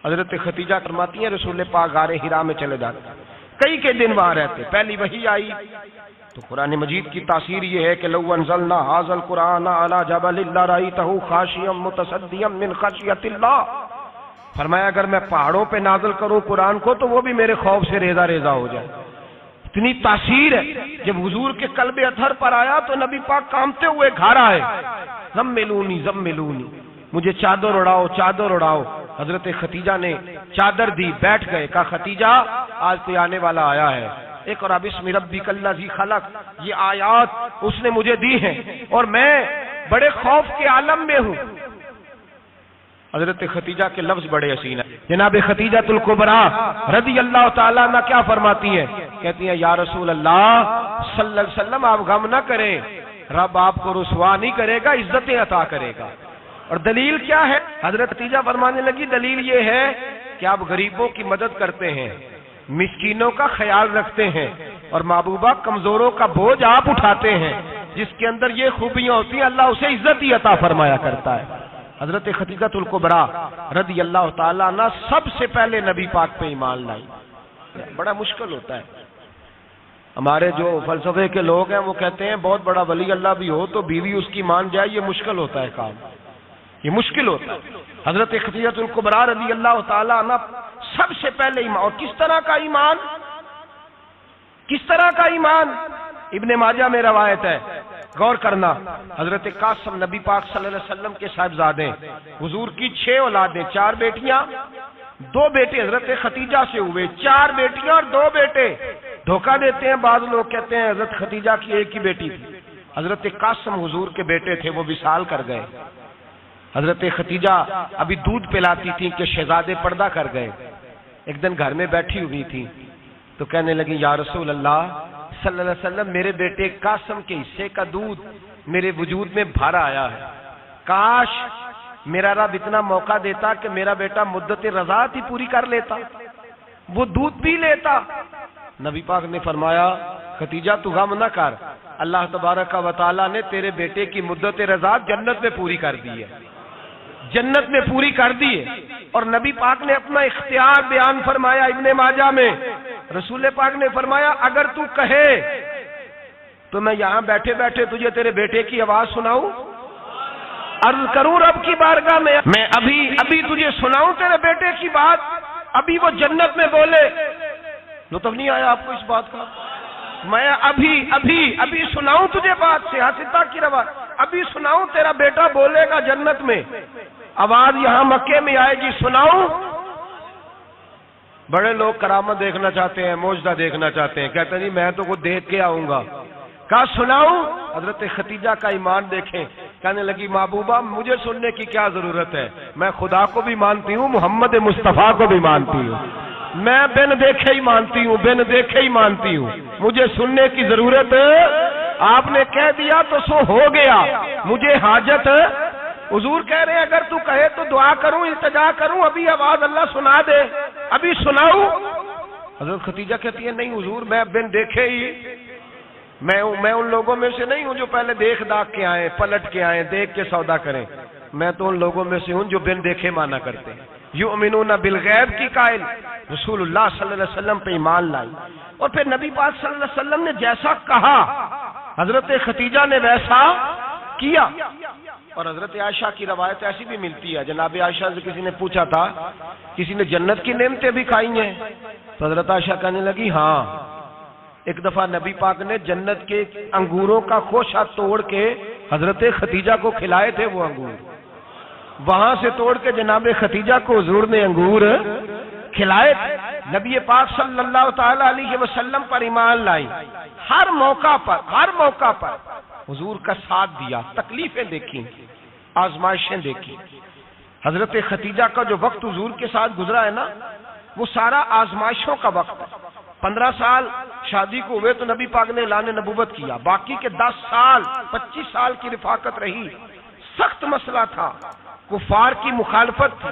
حضرت ختیجہ فرماتی ہیں رسول پاک غار حرا میں چلے جاتے، کئی کے دن وہاں رہتے، پہلی وحی آئی تو قرآن مجید کی تاثیر یہ ہے کہ لو انزلنا ھذا القرآن علی جبل لرأیتہ خاشعا متصدعا من خشیۃ اللہ، فرمایا اگر میں پہاڑوں پہ نازل کروں قرآن کو تو وہ بھی میرے خوف سے ریزہ ریزہ ہو جائے، اتنی تاثیر ہے۔ جب حضور کے قلب اطہر پر آیا تو نبی پاک کانپتے ہوئے گھر آئے، زملونی زملونی، مجھے چادر اڑاؤ چادر اڑاؤ۔ حضرت ختیجہ نے چادر دی، بیٹھ گئے، کہا ختیجہ آج کوئی آنے والا آیا ہے، اقرأ بسم ربک الذی خلق، یہ آیات اس نے مجھے دی ہیں اور میں بڑے خوف کے عالم میں ہوں۔ حضرت ختیجہ کے لفظ بڑے حسین ہیں، جناب ختیجہ الکبریٰ رضی اللہ تعالیٰ عنہ کیا فرماتی ہیں؟ کہتی ہیں یا رسول اللہ صلی اللہ علیہ وسلم آپ غم نہ کریں، رب آپ کو رسوا نہیں کرے گا، عزتیں عطا کرے گا۔ اور دلیل کیا ہے؟ حضرت ختیجہ فرمانے لگی دلیل یہ ہے کہ آپ غریبوں کی مدد کرتے ہیں، مسکینوں کا خیال رکھتے ہیں، اور محبوبہ کمزوروں کا بوجھ آپ اٹھاتے ہیں، جس کے اندر یہ خوبیاں ہوتی ہیں اللہ اسے عزت ہی عطا فرمایا کرتا ہے۔ حضرت ختیجہ الکبریٰ رضی اللہ تعالیٰ عنہ سب سے پہلے نبی پاک پہ ایمان لائی۔ بڑا مشکل ہوتا ہے، ہمارے جو فلسفے کے لوگ ہیں وہ کہتے ہیں بہت بڑا ولی اللہ بھی ہو تو بیوی اس کی مان جائے، یہ مشکل ہوتا ہے کام، یہ مشکل ہوتا ہے۔ حضرت ختیجہ الکبریٰ رضی اللہ تعالیٰ عنہ سب سے پہلے ایمان، اور کس طرح کا ایمان؟ کس طرح کا ایمان؟ ابن ماجہ میں روایت ہے، غور کرنا، حضرت قاسم نبی پاک صلی اللہ علیہ وسلم کے صاحبزادے، حضور کی 6 اولادیں، 4 بیٹیاں 2 بیٹے حضرت ختیجہ سے ہوئے، 4 بیٹیاں اور 2 بیٹے۔ دھوکہ دیتے ہیں بعض لوگ، کہتے ہیں حضرت ختیجہ کی ایک ہی بیٹی تھی، حضرت قاسم حضور کے بیٹے تھے، وہ وصال کر گئے۔ حضرت ختیجہ ابھی دودھ پلاتی تھی کہ شہزادے پردہ کر گئے، ایک دن گھر میں بیٹھی ہوئی تھی تو کہنے لگی یا رسول اللہ صلی اللہ علیہ وسلم میرے بیٹے قاسم کے حصے کا دودھ میرے وجود میں بھر آیا ہے، کاش میرا رب اتنا موقع دیتا کہ میرا بیٹا مدت رضاعت ہی پوری کر لیتا، وہ دودھ پی لیتا۔ نبی پاک نے فرمایا ختیجہ تو غم نہ کر، اللہ تبارک و تعالیٰ نے تیرے بیٹے کی مدت رضاعت جنت میں پوری کر دی ہے، جنت میں پوری کر دی ہے۔ اور نبی پاک نے اپنا اختیار بیان فرمایا ابن ماجہ میں، رسول پاک نے فرمایا اگر تو کہے تو میں یہاں بیٹھے بیٹھے تجھے تیرے بیٹے کی آواز سناؤں، عرض کروں رب کی بارگاہ میں، میں ابھی تجھے سناؤں تیرے بیٹے کی بات، ابھی وہ جنت میں بولے۔ لطف نہیں آیا آپ کو اس بات کا؟ میں ابھی سناؤں تجھے بات، سیاستہ کی روایت، ابھی سناؤں تیرا بیٹا بولے گا جنت میں، آواز یہاں مکے میں آئے گی، سناؤں؟ بڑے لوگ کرامت دیکھنا چاہتے ہیں، معجزہ دیکھنا چاہتے ہیں، کہتے ہیں جی میں تو خود دیکھ کے آؤں گا. کہا سناؤں؟ حضرت خدیجہ کا ایمان دیکھیں. کہنے لگی محبوبہ مجھے سننے کی کیا ضرورت ہے، میں خدا کو بھی مانتی ہوں، محمد مصطفیٰ کو بھی مانتی ہوں، میں بن دیکھے ہی مانتی ہوں، بن دیکھے ہی مانتی ہوں، مجھے سننے کی ضرورت. آپ نے کہہ دیا تو سو ہو گیا، مجھے حاجت. حضور کہہ رہے ہیں اگر تو کہے تو دعا کروں، التجا کروں، ابھی آواز اللہ سنا دے، ابھی سناؤں؟ حضرت خدیجہ کہتی ہے نہیں حضور میں بن دیکھے ہی، میں ان لوگوں میں سے نہیں ہوں جو پہلے دیکھ داکھ کے آئیں، پلٹ کے آئیں، دیکھ کے سودا کریں. میں تو ان لوگوں میں سے ہوں جو بن دیکھے مانا کرتے ہیں. یؤمنون بالغیب کی قائل رسول اللہ صلی اللہ علیہ وسلم پہ ایمان لائی. اور پھر نبی پاک صلی اللہ علیہ وسلم نے جیسا کہا حضرت خدیجہ نے ویسا کیا. اور حضرت عائشہ کی روایت ایسی بھی ملتی ہے، جناب عائشہ سے کسی نے پوچھا تھا کسی نے جنت کی نعمتیں بھی کھائی ہیں؟ تو حضرت عائشہ کہنے لگی ہاں، ایک دفعہ نبی پاک نے جنت کے انگوروں کا خوشہ توڑ کے حضرت خدیجہ کو کھلائے تھے. وہ انگور وہاں سے توڑ کے جناب خدیجہ کو حضور نے انگور کھلائے تھے. نبی پاک صلی اللہ تعالی علیہ وسلم پر ایمان لائی. ہر موقع پر حضور کا ساتھ دیا، تکلیفیں دیکھی، آزمائشیں دیکھی. حضرت خدیجہ کا جو وقت حضور کے ساتھ گزرا ہے نا وہ سارا آزمائشوں کا وقت ہے. 15 سال شادی کو ہوئے تو نبی پاک نے اعلان نبوت کیا، باقی کے 10 سال 25 سال کی رفاقت رہی. سخت مسئلہ تھا، کفار کی مخالفت تھی،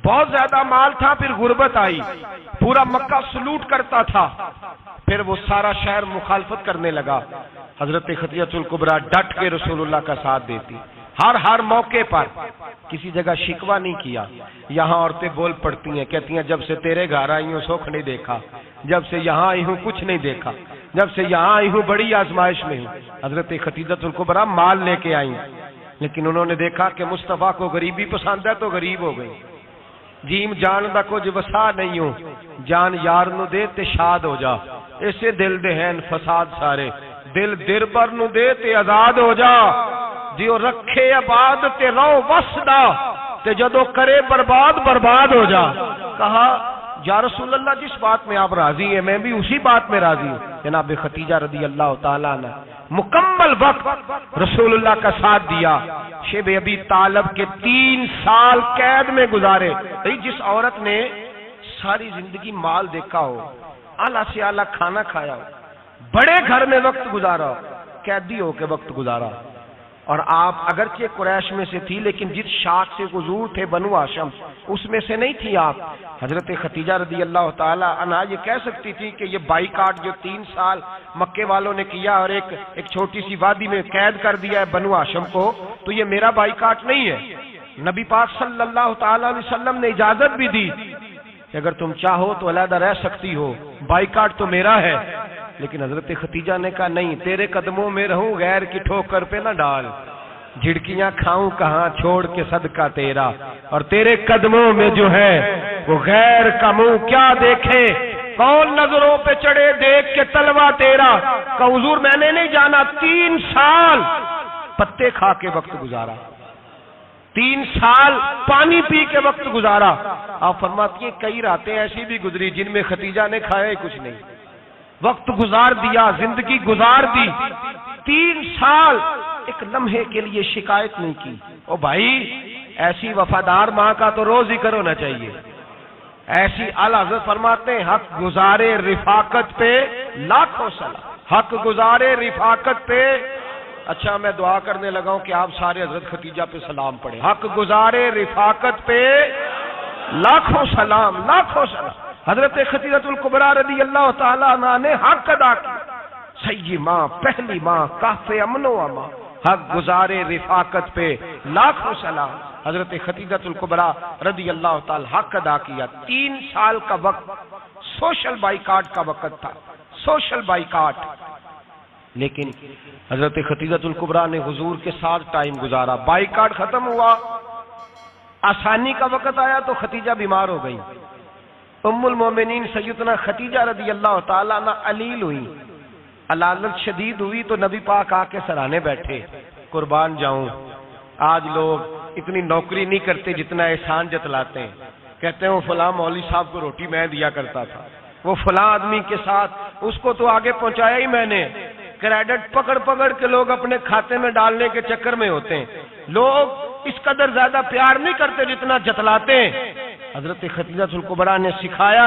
بہت زیادہ مال تھا، پھر غربت آئی، پورا مکہ سلوٹ کرتا تھا، پھر وہ سارا شہر مخالفت کرنے لگا. حضرت خدیجہ الکبریٰ ڈٹ کے رسول اللہ کا ساتھ دیتی، ہر موقع پر کسی جگہ شکوہ نہیں کیا. یہاں عورتیں بول پڑتی ہیں، کہتی ہیں جب سے تیرے گھر آئی ہوں سکھ نہیں دیکھا، جب سے یہاں آئی ہوں کچھ نہیں دیکھا، جب سے یہاں آئی ہوں بڑی آزمائش میں ہوں. حضرت خدیجہ الکبریٰ مال لے کے آئی، لیکن انہوں نے دیکھا کہ مصطفیٰ کو غریبی پسند ہے تو غریب ہو گئی. جیم جان دا کچھ وسا نہیں ہوں، جان یار نو دے تے شاد ہو جا، اسے دل دے ہیں فساد سارے، دل دربر نو دے تے آزاد ہو جا، جیو رکھے آباد تے رو وسدا تے جدو کرے برباد ہو جا. کہا یا رسول اللہ جس بات میں آپ راضی ہیں میں بھی اسی بات میں راضی ہوں. جناب خدیجہ رضی اللہ تعالیٰ عنہ مکمل وقت رسول اللہ کا ساتھ دیا. شیب ابی طالب کے 3 سال قید میں گزارے. جس عورت نے ساری زندگی مال دیکھا ہو، اعلیٰ سے اعلیٰ کھانا کھایا ہو، بڑے گھر میں وقت گزارا ہو، قیدی ہو کے وقت گزارا. اور آپ اگرچہ قریش میں سے تھی لیکن جس شاخ سے حضور تھے بنو ہاشم اس میں سے نہیں تھی آپ. حضرت خدیجہ رضی اللہ تعالی عنہا یہ کہہ سکتی تھی کہ یہ بائیکاٹ جو 3 سال مکے والوں نے کیا اور ایک چھوٹی سی وادی میں قید کر دیا ہے بنو ہاشم کو، تو یہ میرا بائیکاٹ نہیں ہے. نبی پاک صلی اللہ تعالی علیہ وسلم نے اجازت بھی دی کہ اگر تم چاہو تو علیحدہ رہ سکتی ہو، بائیکاٹ تو میرا ہے. لیکن حضرت خدیجہ نے کہا نہیں، تیرے قدموں میں رہوں، غیر کی ٹھوکر پہ نہ ڈال، جھڑکیاں کھاؤں کہاں چھوڑ کے صدقہ تیرا، اور تیرے قدموں میں جو ہے وہ غیر کا منہ کیا دیکھے، کون نظروں پہ چڑھے دیکھ کے تلوا تیرا. کہ حضور میں نے نہیں جانا، 3 سال پتے کھا کے وقت گزارا، 3 سال پانی پی کے وقت گزارا. آپ فرماتی ہیں کئی راتیں ایسی بھی گزری جن میں خدیجہ نے کھایا ہی کچھ نہیں، وقت گزار دیا، زندگی گزار دی. 3 سال ایک لمحے کے لیے شکایت نہیں کی. او بھائی ایسی وفادار ماں کا تو روز ذکر ہونا چاہیے. ایسی اعلیٰ حضرت فرماتے ہیں حق گزارے رفاقت پہ لاکھوں سلام، حق گزارے رفاقت پہ. اچھا میں دعا کرنے لگا ہوں کہ آپ سارے حضرت خدیجہ پہ سلام پڑھیں. حق گزارے رفاقت پہ لاکھوں سلام، لاکھوں سلام. حضرت خدیجہ الکبریٰ رضی اللہ تعالیٰ عنہ نے حق ادا کیا. سیدی ماں، پہلی ماں، کاف امن و امان، حق گزارے رفاقت پہ لاکھوں سلام. حضرت خدیجہ الکبریٰ رضی اللہ تعالی حق ادا کیا. 3 سال کا وقت سوشل بائیکاٹ کا وقت تھا، سوشل بائیکاٹ. لیکن حضرت خدیجہ الکبریٰ نے حضور کے ساتھ ٹائم گزارا. بائیکاٹ ختم ہوا، آسانی کا وقت آیا تو خدیجہ بیمار ہو گئی. ام المومنین سیدنا خدیجہ رضی اللہ تعالیٰ عنہ علیل ہوئی، علالت شدید ہوئی تو نبی پاک آ کے سرانے بیٹھے. قربان جاؤں، آج لوگ اتنی نوکری نہیں کرتے جتنا احسان جتلاتے ہیں. کہتے ہیں وہ فلاں مولوی صاحب کو روٹی میں دیا کرتا تھا، وہ فلاں آدمی کے ساتھ، اس کو تو آگے پہنچایا ہی میں نے۔ کریڈٹ پکڑ پکڑ کے لوگ اپنے کھاتے میں ڈالنے کے چکر میں ہوتے ہیں، لوگ اس قدر زیادہ پیار نہیں کرتے جتنا جتلاتے ہیں۔ حضرت خدیجہ الکبریٰ نے سکھایا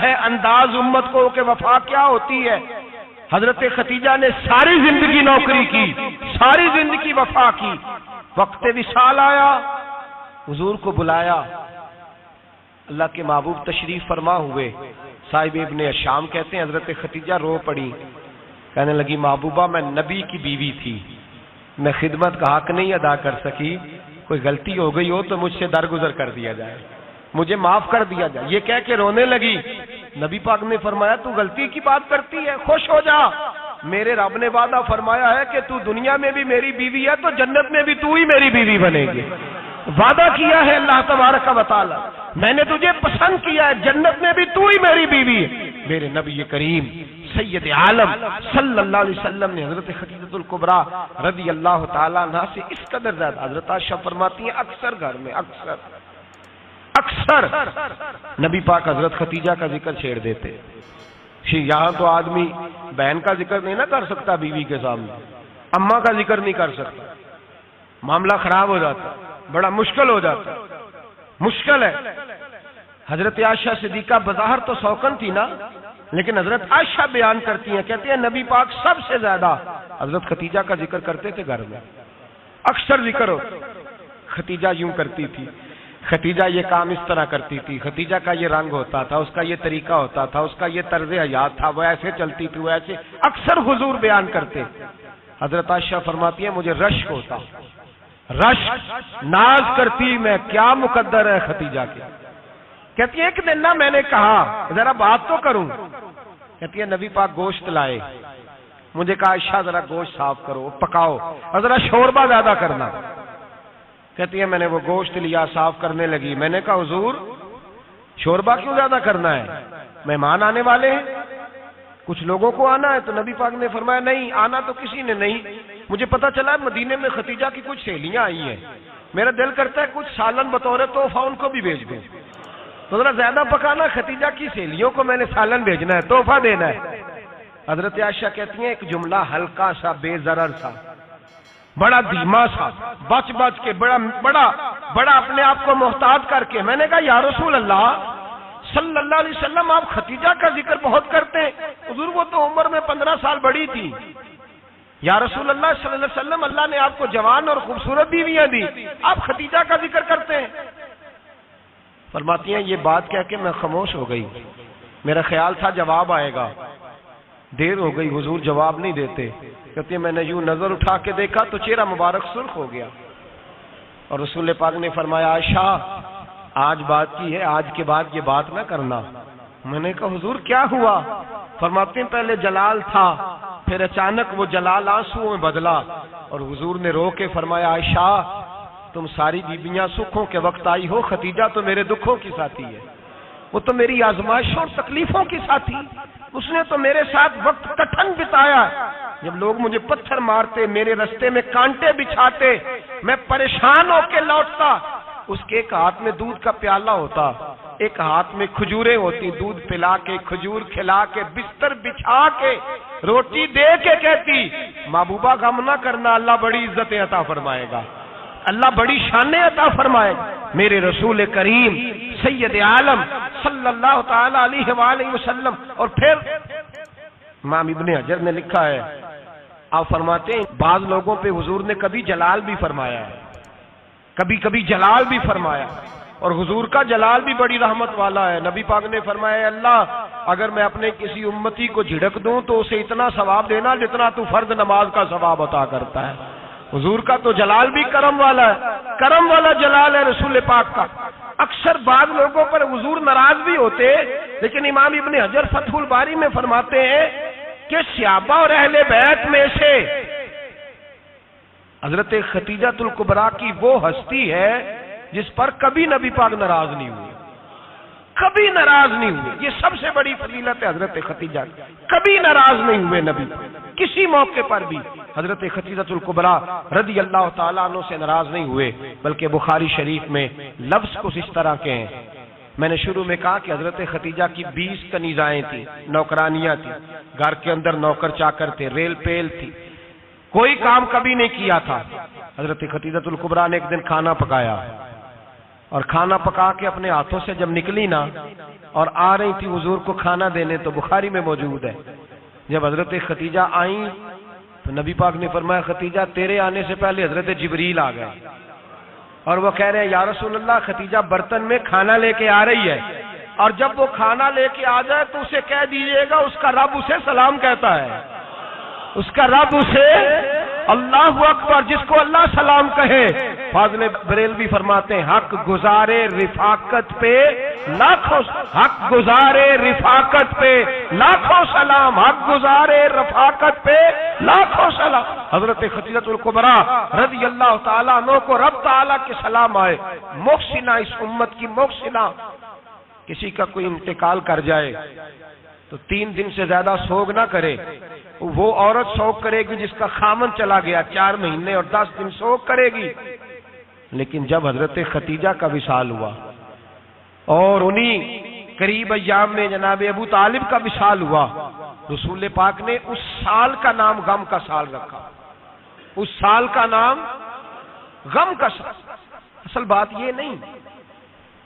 ہے انداز امت کو کہ وفا کیا ہوتی ہے۔ حضرت خدیجہ نے ساری زندگی نوکری کی، ساری زندگی وفا کی، وقت وصال آیا، حضور کو بلایا، اللہ کے محبوب تشریف فرما ہوئے۔ صاحب ابن الشام کہتے ہیں حضرت خدیجہ رو پڑی، کہنے لگی محبوبہ میں نبی کی بیوی تھی، میں خدمت کا حق نہیں ادا کر سکی، کوئی غلطی ہو گئی ہو تو مجھ سے درگزر کر دیا جائے، مجھے معاف کر دیا جائے۔ یہ کہہ کے رونے لگی۔ نبی پاک نے فرمایا تو غلطی کی بات کرتی ہے، خوش ہو جا، میرے رب نے وعدہ فرمایا ہے کہ تو دنیا میں بھی میری بیوی ہے تو جنت میں بھی تو ہی میری بیوی بنے گی۔ وعدہ کیا ہے اللہ تبارک و تعالی، میں نے تجھے پسند کیا ہے، جنت میں بھی تو ہی میری بیوی ہے۔ میرے نبی کریم سید عالم صلی اللہ علیہ وسلم نے حضرت خدیجہ الکبریٰ رضی اللہ تعالیٰ عنہ سے اس قدر زیادہ، حضرت عائشہ فرماتی ہیں اکثر گھر میں اکثر نبی پاک حضرت خدیجہ کا ذکر چھیڑ دیتے۔ یہاں تو آدمی بہن کا ذکر نہیں نہ کر سکتا بیوی کے سامنے، اماں کا ذکر نہیں کر سکتا، معاملہ خراب ہو جاتا، بڑا مشکل ہو جاتا، مشکل ہے۔ حضرت عائشہ صدیقہ بظاہر تو سوکن تھی نا، لیکن حضرت عائشہ بیان کرتی ہیں، کہتی ہیں نبی پاک سب سے زیادہ حضرت خدیجہ کا ذکر کرتے تھے گھر میں، اکثر ذکر ہو۔ خدیجہ یوں کرتی تھی، خدیجہ یہ کام اس طرح کرتی تھی، خدیجہ کا یہ رنگ ہوتا تھا، اس کا یہ طریقہ ہوتا تھا، اس کا یہ طرز حیات تھا، وہ ایسے چلتی تھی، وہ ایسے، اکثر حضور بیان کرتے۔ حضرت عائشہ فرماتی ہیں مجھے رشک ہوتا، رشک، ناز کرتی میں، کیا مقدر ہے خدیجہ کے۔ کہتی ہے ایک دن نا میں نے کہا ذرا بات تو کروں، کہتی ہے نبی پاک گوشت لائے، مجھے کہا عائشہ ذرا گوشت صاف کرو، پکاؤ اور ذرا شوربہ زیادہ کرنا۔ کہتی ہے میں نے وہ گوشت لیا، صاف کرنے لگی، میں نے کہا حضور شوربہ کیوں زیادہ کرنا ہے، مہمان آنے والے ہیں، کچھ لوگوں کو آنا ہے۔ تو نبی پاک نے فرمایا نہیں، آنا تو کسی نے نہیں، مجھے پتا چلا مدینے میں خدیجہ کی کچھ سہیلیاں آئی ہیں، میرا دل کرتا ہے کچھ سالن بطور تحفہ ان کو بھی بھیج دوں، تو ذرا زیادہ پکانا، خدیجہ کی سہیلیوں کو میں نے سالن بھیجنا ہے، تحفہ دینا ہے۔ حضرت عائشہ کہتی ہیں ایک جملہ ہلکا سا، بے ضرر سا، بڑا دھیما سا، بچ کے، بڑا اپنے آپ کو محتاط کر کے، میں نے کہا یا رسول اللہ صلی اللہ علیہ وسلم آپ خدیجہ کا ذکر بہت کرتے ہیں، حضور وہ تو عمر میں 15 سال بڑی تھی۔ یا رسول اللہ صلی اللہ علیہ وسلم اللہ نے آپ کو جوان اور خوبصورت بیویاں دی، آپ خدیجہ کا ذکر کرتے ہیں۔ فرماتی ہیں یہ بات کہہ کے میں خاموش ہو گئی، میرا خیال تھا جواب آئے گا، دیر ہو گئی، حضور جواب نہیں دیتے۔ کہتے ہیں میں نے یوں نظر اٹھا کے دیکھا تو چہرہ مبارک سرخ ہو گیا، اور رسول پاک نے فرمایا عائشہ آج بات کی ہے، آج کے بعد یہ بات نہ کرنا۔ میں نے کہا حضور کیا ہوا؟ فرماتے ہیں پہلے جلال تھا، پھر اچانک وہ جلال آنسوؤں میں بدلا، اور حضور نے رو کے فرمایا عائشہ تم ساری بیویاں سکھوں کے وقت آئی ہو، خدیجہ تو میرے دکھوں کی ساتھی ہے، وہ تو میری آزمائشوں اور تکلیفوں کی ساتھی، اس نے تو میرے ساتھ وقت کٹھن بتایا، جب لوگ مجھے پتھر مارتے، میرے رستے میں کانٹے بچھاتے، میں پریشان ہو کے لوٹتا، اس کے ایک ہاتھ میں دودھ کا پیالہ ہوتا، ایک ہاتھ میں کھجوریں ہوتی، دودھ پلا کے، کھجور کھلا کے، بستر بچھا کے، روٹی دے کے کہتی محبوبہ غم نہ کرنا، اللہ بڑی عزتیں عطا فرمائے گا، اللہ بڑی شانیں عطا فرمائے گا۔ میرے رسول کریم سید عالم صلی اللہ تعالی علیہ وآلہ وسلم۔ اور پھر امام ابن حجر نے لکھا ہے، آپ فرماتے ہیں بعض لوگوں پہ حضور نے کبھی جلال بھی فرمایا ہے، کبھی جلال بھی فرمایا، اور حضور کا جلال بھی بڑی رحمت والا ہے۔ نبی پاک نے فرمایا اللہ اگر میں اپنے کسی امتی کو جھڑک دوں تو اسے اتنا ثواب دینا جتنا تو فرض نماز کا ثواب عطا کرتا ہے۔ حضور کا تو جلال بھی کرم والا ہے، کرم والا جلال ہے رسول پاک کا۔ اکثر بعض لوگوں پر حضور ناراض بھی ہوتے، لیکن امام ابن حجر فتح الباری میں فرماتے ہیں کہ صحابہ اور اہل بیت میں سے حضرت خدیجہ الکبریٰ کی وہ ہستی ہے جس پر کبھی نبی پاک ناراض نہیں ہوئے، کبھی ناراض نہیں ہوئے۔ یہ سب سے بڑی فضیلت ہے حضرت خدیجہ، کبھی ناراض نہیں ہوئے نبی کسی موقع پر بھی۔ حضرت خدیجہ الکبریٰ رضی اللہ تعالیٰ عنہ سے ناراض نہیں ہوئے، بلکہ بخاری شریف میں لفظ کچھ اس طرح کے ہیں۔ میں نے شروع میں کہا کہ حضرت خدیجہ کی 20 کنیزائیں تھیں، نوکرانیاں تھیں، گھر کے اندر نوکر چاکر تھے، ریل پیل تھی، کوئی کام کبھی نہیں کیا تھا۔ حضرت خدیجہ الکبریٰ نے ایک دن کھانا پکایا، اور کھانا پکا کے اپنے ہاتھوں سے جب نکلی نا اور آ رہی تھی حضور کو کھانا دینے، تو بخاری میں موجود ہے جب حضرت خدیجہ آئیں تو نبی پاک نے فرمایا خدیجہ تیرے آنے سے پہلے حضرت جبریل آ گئے، اور وہ کہہ رہے ہیں یا رسول اللہ خدیجہ برتن میں کھانا لے کے آ رہی ہے، اور جب وہ کھانا لے کے آ جائے تو اسے کہہ دیجئے گا اس کا رب اسے سلام کہتا ہے، اس کا رب اسے اللہ اکبر، جس کو اللہ سلام کہے۔ فاضل بریلوی فرماتے ہیں حق گزارے رفاقت پہ لاکھوں، حق گزارے رفاقت پہ لاکھوں سلام، حق گزارے رفاقت پہ لاکھوں سلام۔ حضرت خدیجہ الکبریٰ رضی اللہ تعالیٰ عنہ کو رب تعالیٰ کے سلام آئے۔ محسنہ، اس امت کی محسنہ، کسی کا کوئی انتقال کر جائے تو 3 دن سے زیادہ سوگ نہ کرے، وہ عورت سوگ کرے گی جس کا خامن چلا گیا، 4 مہینے اور 10 دن سوگ کرے گی۔ لیکن جب حضرت خدیجہ کا وصال ہوا اور انہی قریب ایام میں جناب ابو طالب کا وصال ہوا، رسول پاک نے اس سال کا نام غم کا سال رکھا، اس سال کا نام غم کا سال۔ اصل بات یہ نہیں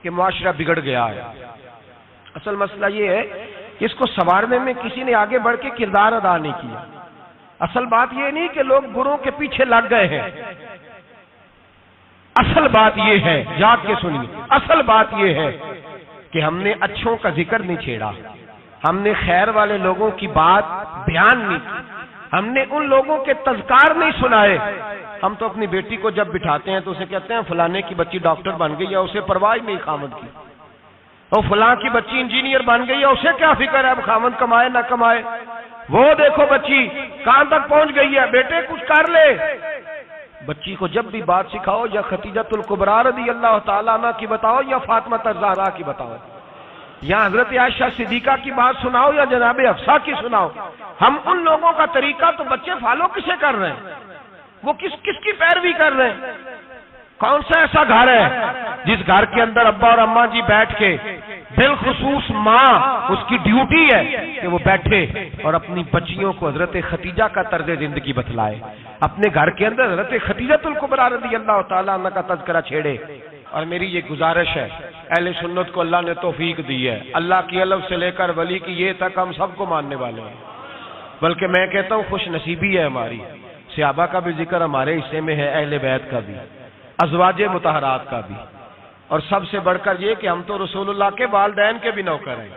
کہ معاشرہ بگڑ گیا ہے، اصل مسئلہ یہ ہے کہ اس کو سنوارنے میں کسی نے آگے بڑھ کے کردار ادا نہیں کیا۔ اصل بات یہ نہیں کہ لوگ بروں کے پیچھے لگ گئے ہیں، اصل بات یہ ہے، یاد کے سنیے، اصل بات یہ ہے کہ ہم نے اچھوں کا ذکر نہیں چھیڑا، ہم نے خیر والے لوگوں کی بات بیان نہیں کی، ہم نے ان لوگوں کے تذکار نہیں سنائے۔ ہم تو اپنی بیٹی کو جب بٹھاتے ہیں تو اسے کہتے ہیں فلانے کی بچی ڈاکٹر بن گئی ہے، اسے پرواہ نہیں خامد کی، اور فلاں کی بچی انجینئر بن گئی ہے، اسے کیا فکر ہے اب خامد کمائے نہ کمائے، وہ دیکھو بچی کہاں تک پہنچ گئی ہے، بیٹے کچھ کر لے۔ بچی کو جب بھی بات سکھاؤ یا خدیجہ الکبریٰ رضی اللہ تعالیٰ عنہ کی بتاؤ یا فاطمہ الزہرا کی بتاؤ، یا حضرت عائشہ صدیقہ کی بات سناؤ یا جناب حفصہ کی سناؤ۔ ہم ان لوگوں کا طریقہ تو بچے فالو کسے کر رہے ہیں، وہ کس کی پیروی کر رہے ہیں؟ کون سا ایسا گھر ہے جس گھر کے اندر ابا اور اماں جی بیٹھ کے، بالخصوص ماں اس کی ڈیوٹی ہے کہ وہ بیٹھے اور اپنی بچیوں کو حضرت خدیجہ کا طرز زندگی بتلائے، اپنے گھر کے اندر حضرت خدیجہ الکبریٰ رضی اللہ تعالیٰ عنہ کا تذکرہ چھیڑے۔ اور میری یہ گزارش ہے، اہل سنت کو اللہ نے توفیق دی ہے، اللہ کی الف سے لے کر ولی کی یہ تک ہم سب کو ماننے والے ہیں، بلکہ میں کہتا ہوں خوش نصیبی ہے ہماری، صحابہ کا بھی ذکر ہمارے حصے میں ہے، اہل بیت کا بھی، ازواج مطہرات کا بھی، اور سب سے بڑھ کر یہ کہ ہم تو رسول اللہ کے والدین کے بھی نوکر ہیں،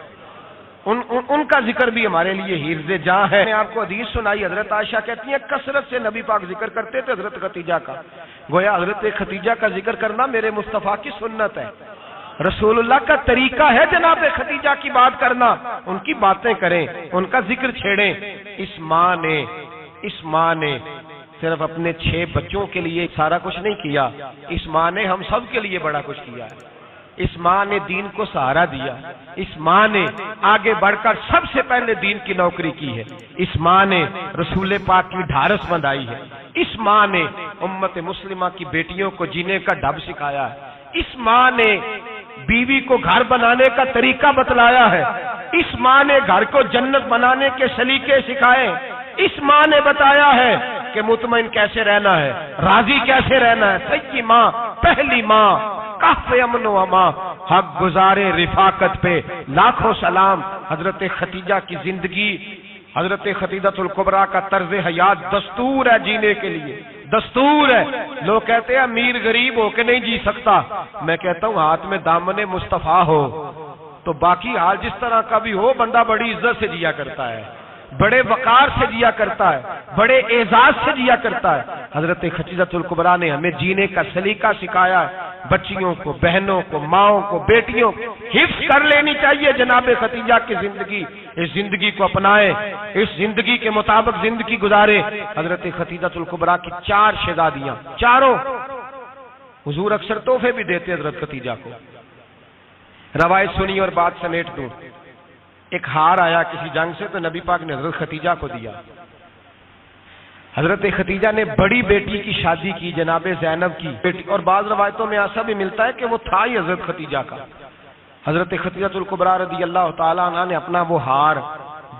ان کا ذکر بھی ہمارے لیے حرز جاں ہے۔ میں آپ کو حدیث سنائی، حضرت عائشہ کہتی ہیں کثرت سے نبی پاک ذکر کرتے تھے حضرت خدیجہ کا، گویا حضرت خدیجہ کا ذکر کرنا میرے مصطفیٰ کی سنت ہے، رسول اللہ کا طریقہ ہے جناب خدیجہ کی بات کرنا، ان کی باتیں کریں، ان کا ذکر چھیڑیں۔ اس ماں نے صرف اپنے 6 بچوں کے لیے سارا کچھ نہیں کیا، اس ماں نے ہم سب کے لیے بڑا کچھ کیا ہے، اس ماں نے دین کو سہارا دیا، اس ماں نے آگے بڑھ کر سب سے پہلے دین کی نوکری کی ہے، اس ماں نے رسول پاک کی ڈھارس بندھائی ہے، اس ماں نے امت مسلمہ کی بیٹیوں کو جینے کا ڈھب سکھایا ہے، اس ماں نے بیوی کو گھر بنانے کا طریقہ بتلایا ہے، اس ماں نے گھر کو جنت بنانے کے سلیقے سکھائے، اس ماں نے بتایا ہے کہ مطمئن کیسے رہنا ہے، راضی کیسے رہنا ہے۔ سچی ماں، پہلی ماں، کہف امن و امان، حق گزارے رفاقت پہ لاکھوں سلام۔ حضرت خدیجہ کی زندگی، حضرت خدیجہ الکبریٰ کا طرز حیات دستور ہے جینے کے لیے، دستور ہے۔ لوگ کہتے ہیں امیر غریب ہو کے نہیں جی سکتا، میں کہتا ہوں ہاتھ میں دامن مصطفیٰ ہو تو باقی حال جس طرح کا بھی ہو، بندہ بڑی عزت سے جیا کرتا ہے، بڑے وقار سے جیا کرتا ہے، بڑے اعزاز سے جیا کرتا ہے۔ حضرت خدیجہ الکبریٰ نے ہمیں جینے کا سلیقہ سکھایا ہے، بچیوں کو، بہنوں کو، ماؤں کو، بیٹیوں کو حفظ کر لینی چاہیے جناب خدیجہ کی زندگی، اس زندگی کو اپنائیں، اس زندگی کے مطابق زندگی گزارے۔ حضرت خدیجہ الکبریٰ کی 4 شہزادیاں، چاروں حضور اکثر تحفے بھی دیتے حضرت خدیجہ کو۔ روایت سنی اور بات سمیٹ دوں، ایک ہار آیا کسی جنگ سے تو نبی پاک نے حضرت خدیجہ کو دیا۔ حضرت خدیجہ نے بڑی بیٹی کی شادی کی، جناب زینب کی بیٹی، اور بعض روایتوں میں ایسا بھی ملتا ہے کہ وہ تھا ہی حضرت خدیجہ کا۔ حضرت خدیجہ الکبریٰ رضی اللہ تعالیٰ عنہ نے اپنا وہ ہار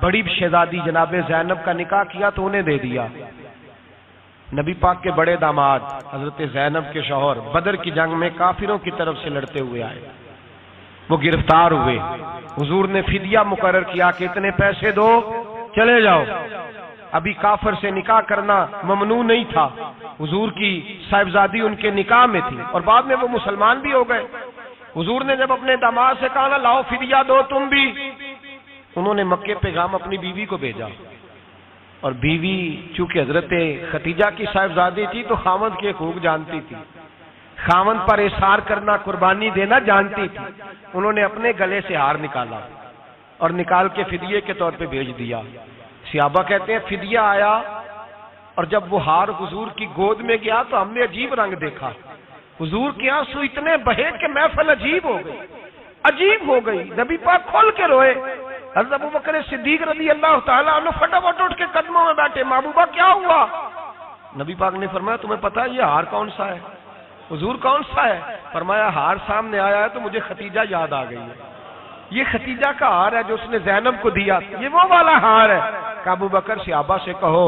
بڑی شہزادی جناب زینب کا نکاح کیا تو انہیں دے دیا۔ نبی پاک کے بڑے داماد حضرت زینب کے شوہر بدر کی جنگ میں کافروں کی طرف سے لڑتے ہوئے آئے، وہ گرفتار ہوئے۔ حضور نے فدیہ مقرر کیا کہ اتنے پیسے دو چلے جاؤ۔ ابھی کافر سے نکاح کرنا ممنوع نہیں تھا، حضور کی صاحبزادی ان کے نکاح میں تھی، اور بعد میں وہ مسلمان بھی ہو گئے۔ حضور نے جب اپنے داماد سے کہا نا لاؤ فدیہ دو تم بھی، انہوں نے مکے پیغام اپنی بیوی کو بھیجا، اور بیوی چونکہ حضرت خدیجہ کی صاحبزادی تھی تو خاوند کے حقوق جانتی تھی، خاوند پر احسار کرنا، قربانی دینا جانتی تھی۔ انہوں نے اپنے گلے سے ہار نکالا اور نکال کے فدیے کے طور پہ بھیج دیا۔ صحابہ کہتے ہیں فدیہ آیا، اور جب وہ ہار حضور کی گود میں گیا تو ہم نے عجیب رنگ دیکھا، حضور کے آنسو اتنے بہے کہ محفل عجیب ہو گئی، عجیب ہو گئی۔ نبی پاک کھول کے روئے۔ حضرت ابوبکر صدیق رضی اللہ تعالیٰ عنہ فٹافٹ اٹھ کے قدموں میں بیٹھے، محبوبہ کیا ہوا؟ نبی پاک نے فرمایا تمہیں پتا ہے یہ ہار کون سا ہے؟ حضور کون سا ہے؟ فرمایا ہار سامنے آیا ہے تو مجھے خدیجہ یاد آ گئی ہے، یہ خدیجہ کا ہار ہے جو اس نے زینب کو دیا، یہ وہ والا ہار ہے۔ کہ ابوبکر صحابہ سے کہو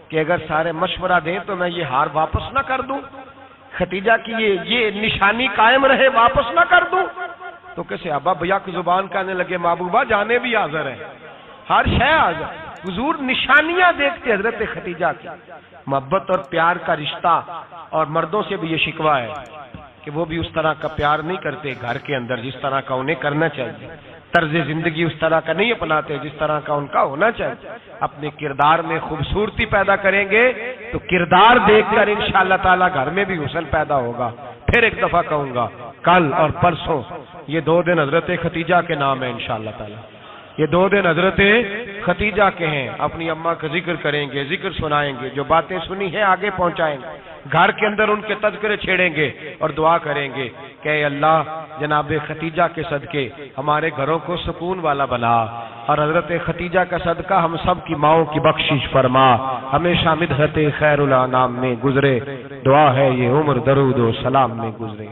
کہ اگر سارے مشورہ دیں تو میں یہ ہار واپس نہ کر دوں، خدیجہ کی یہ نشانی قائم رہے، واپس نہ کر دوں؟ تو کہ صحابہ بیک زبان کہنے لگے محبوبہ جانے بھی حاضر ہے، ہر شے حاضر۔ حضور نشانیاں دیکھتے حضرت خدیجہ کی، محبت اور پیار کا رشتہ، اور مردوں سے بھی یہ شکوہ ہے کہ وہ بھی اس طرح کا پیار نہیں کرتے گھر کے اندر جس طرح کا انہیں کرنا چاہیے، طرز زندگی اس طرح کا نہیں اپناتے جس طرح کا ان کا ہونا چاہیے۔ اپنے کردار میں خوبصورتی پیدا کریں گے تو کردار دیکھ کر انشاءاللہ تعالی گھر میں بھی حسن پیدا ہوگا۔ پھر ایک دفعہ کہوں گا، کل اور پرسوں یہ 2 دن حضرت خدیجہ کے نام ہے انشاءاللہ تعالی، یہ 2 دن حضرت خدیجہ کے ہیں۔ اپنی اماں کا ذکر کریں گے، ذکر سنائیں گے، جو باتیں سنی ہیں آگے پہنچائیں گے، گھر کے اندر ان کے تذکرے چھیڑیں گے اور دعا کریں گے کہ اے اللہ جناب خدیجہ کے صدقے ہمارے گھروں کو سکون والا بنا، اور حضرت خدیجہ کا صدقہ ہم سب کی ماؤں کی بخشش فرما، ہمیشہ مدحت خیر الانام میں گزرے۔ دعا ہے یہ عمر درود و سلام میں گزرے۔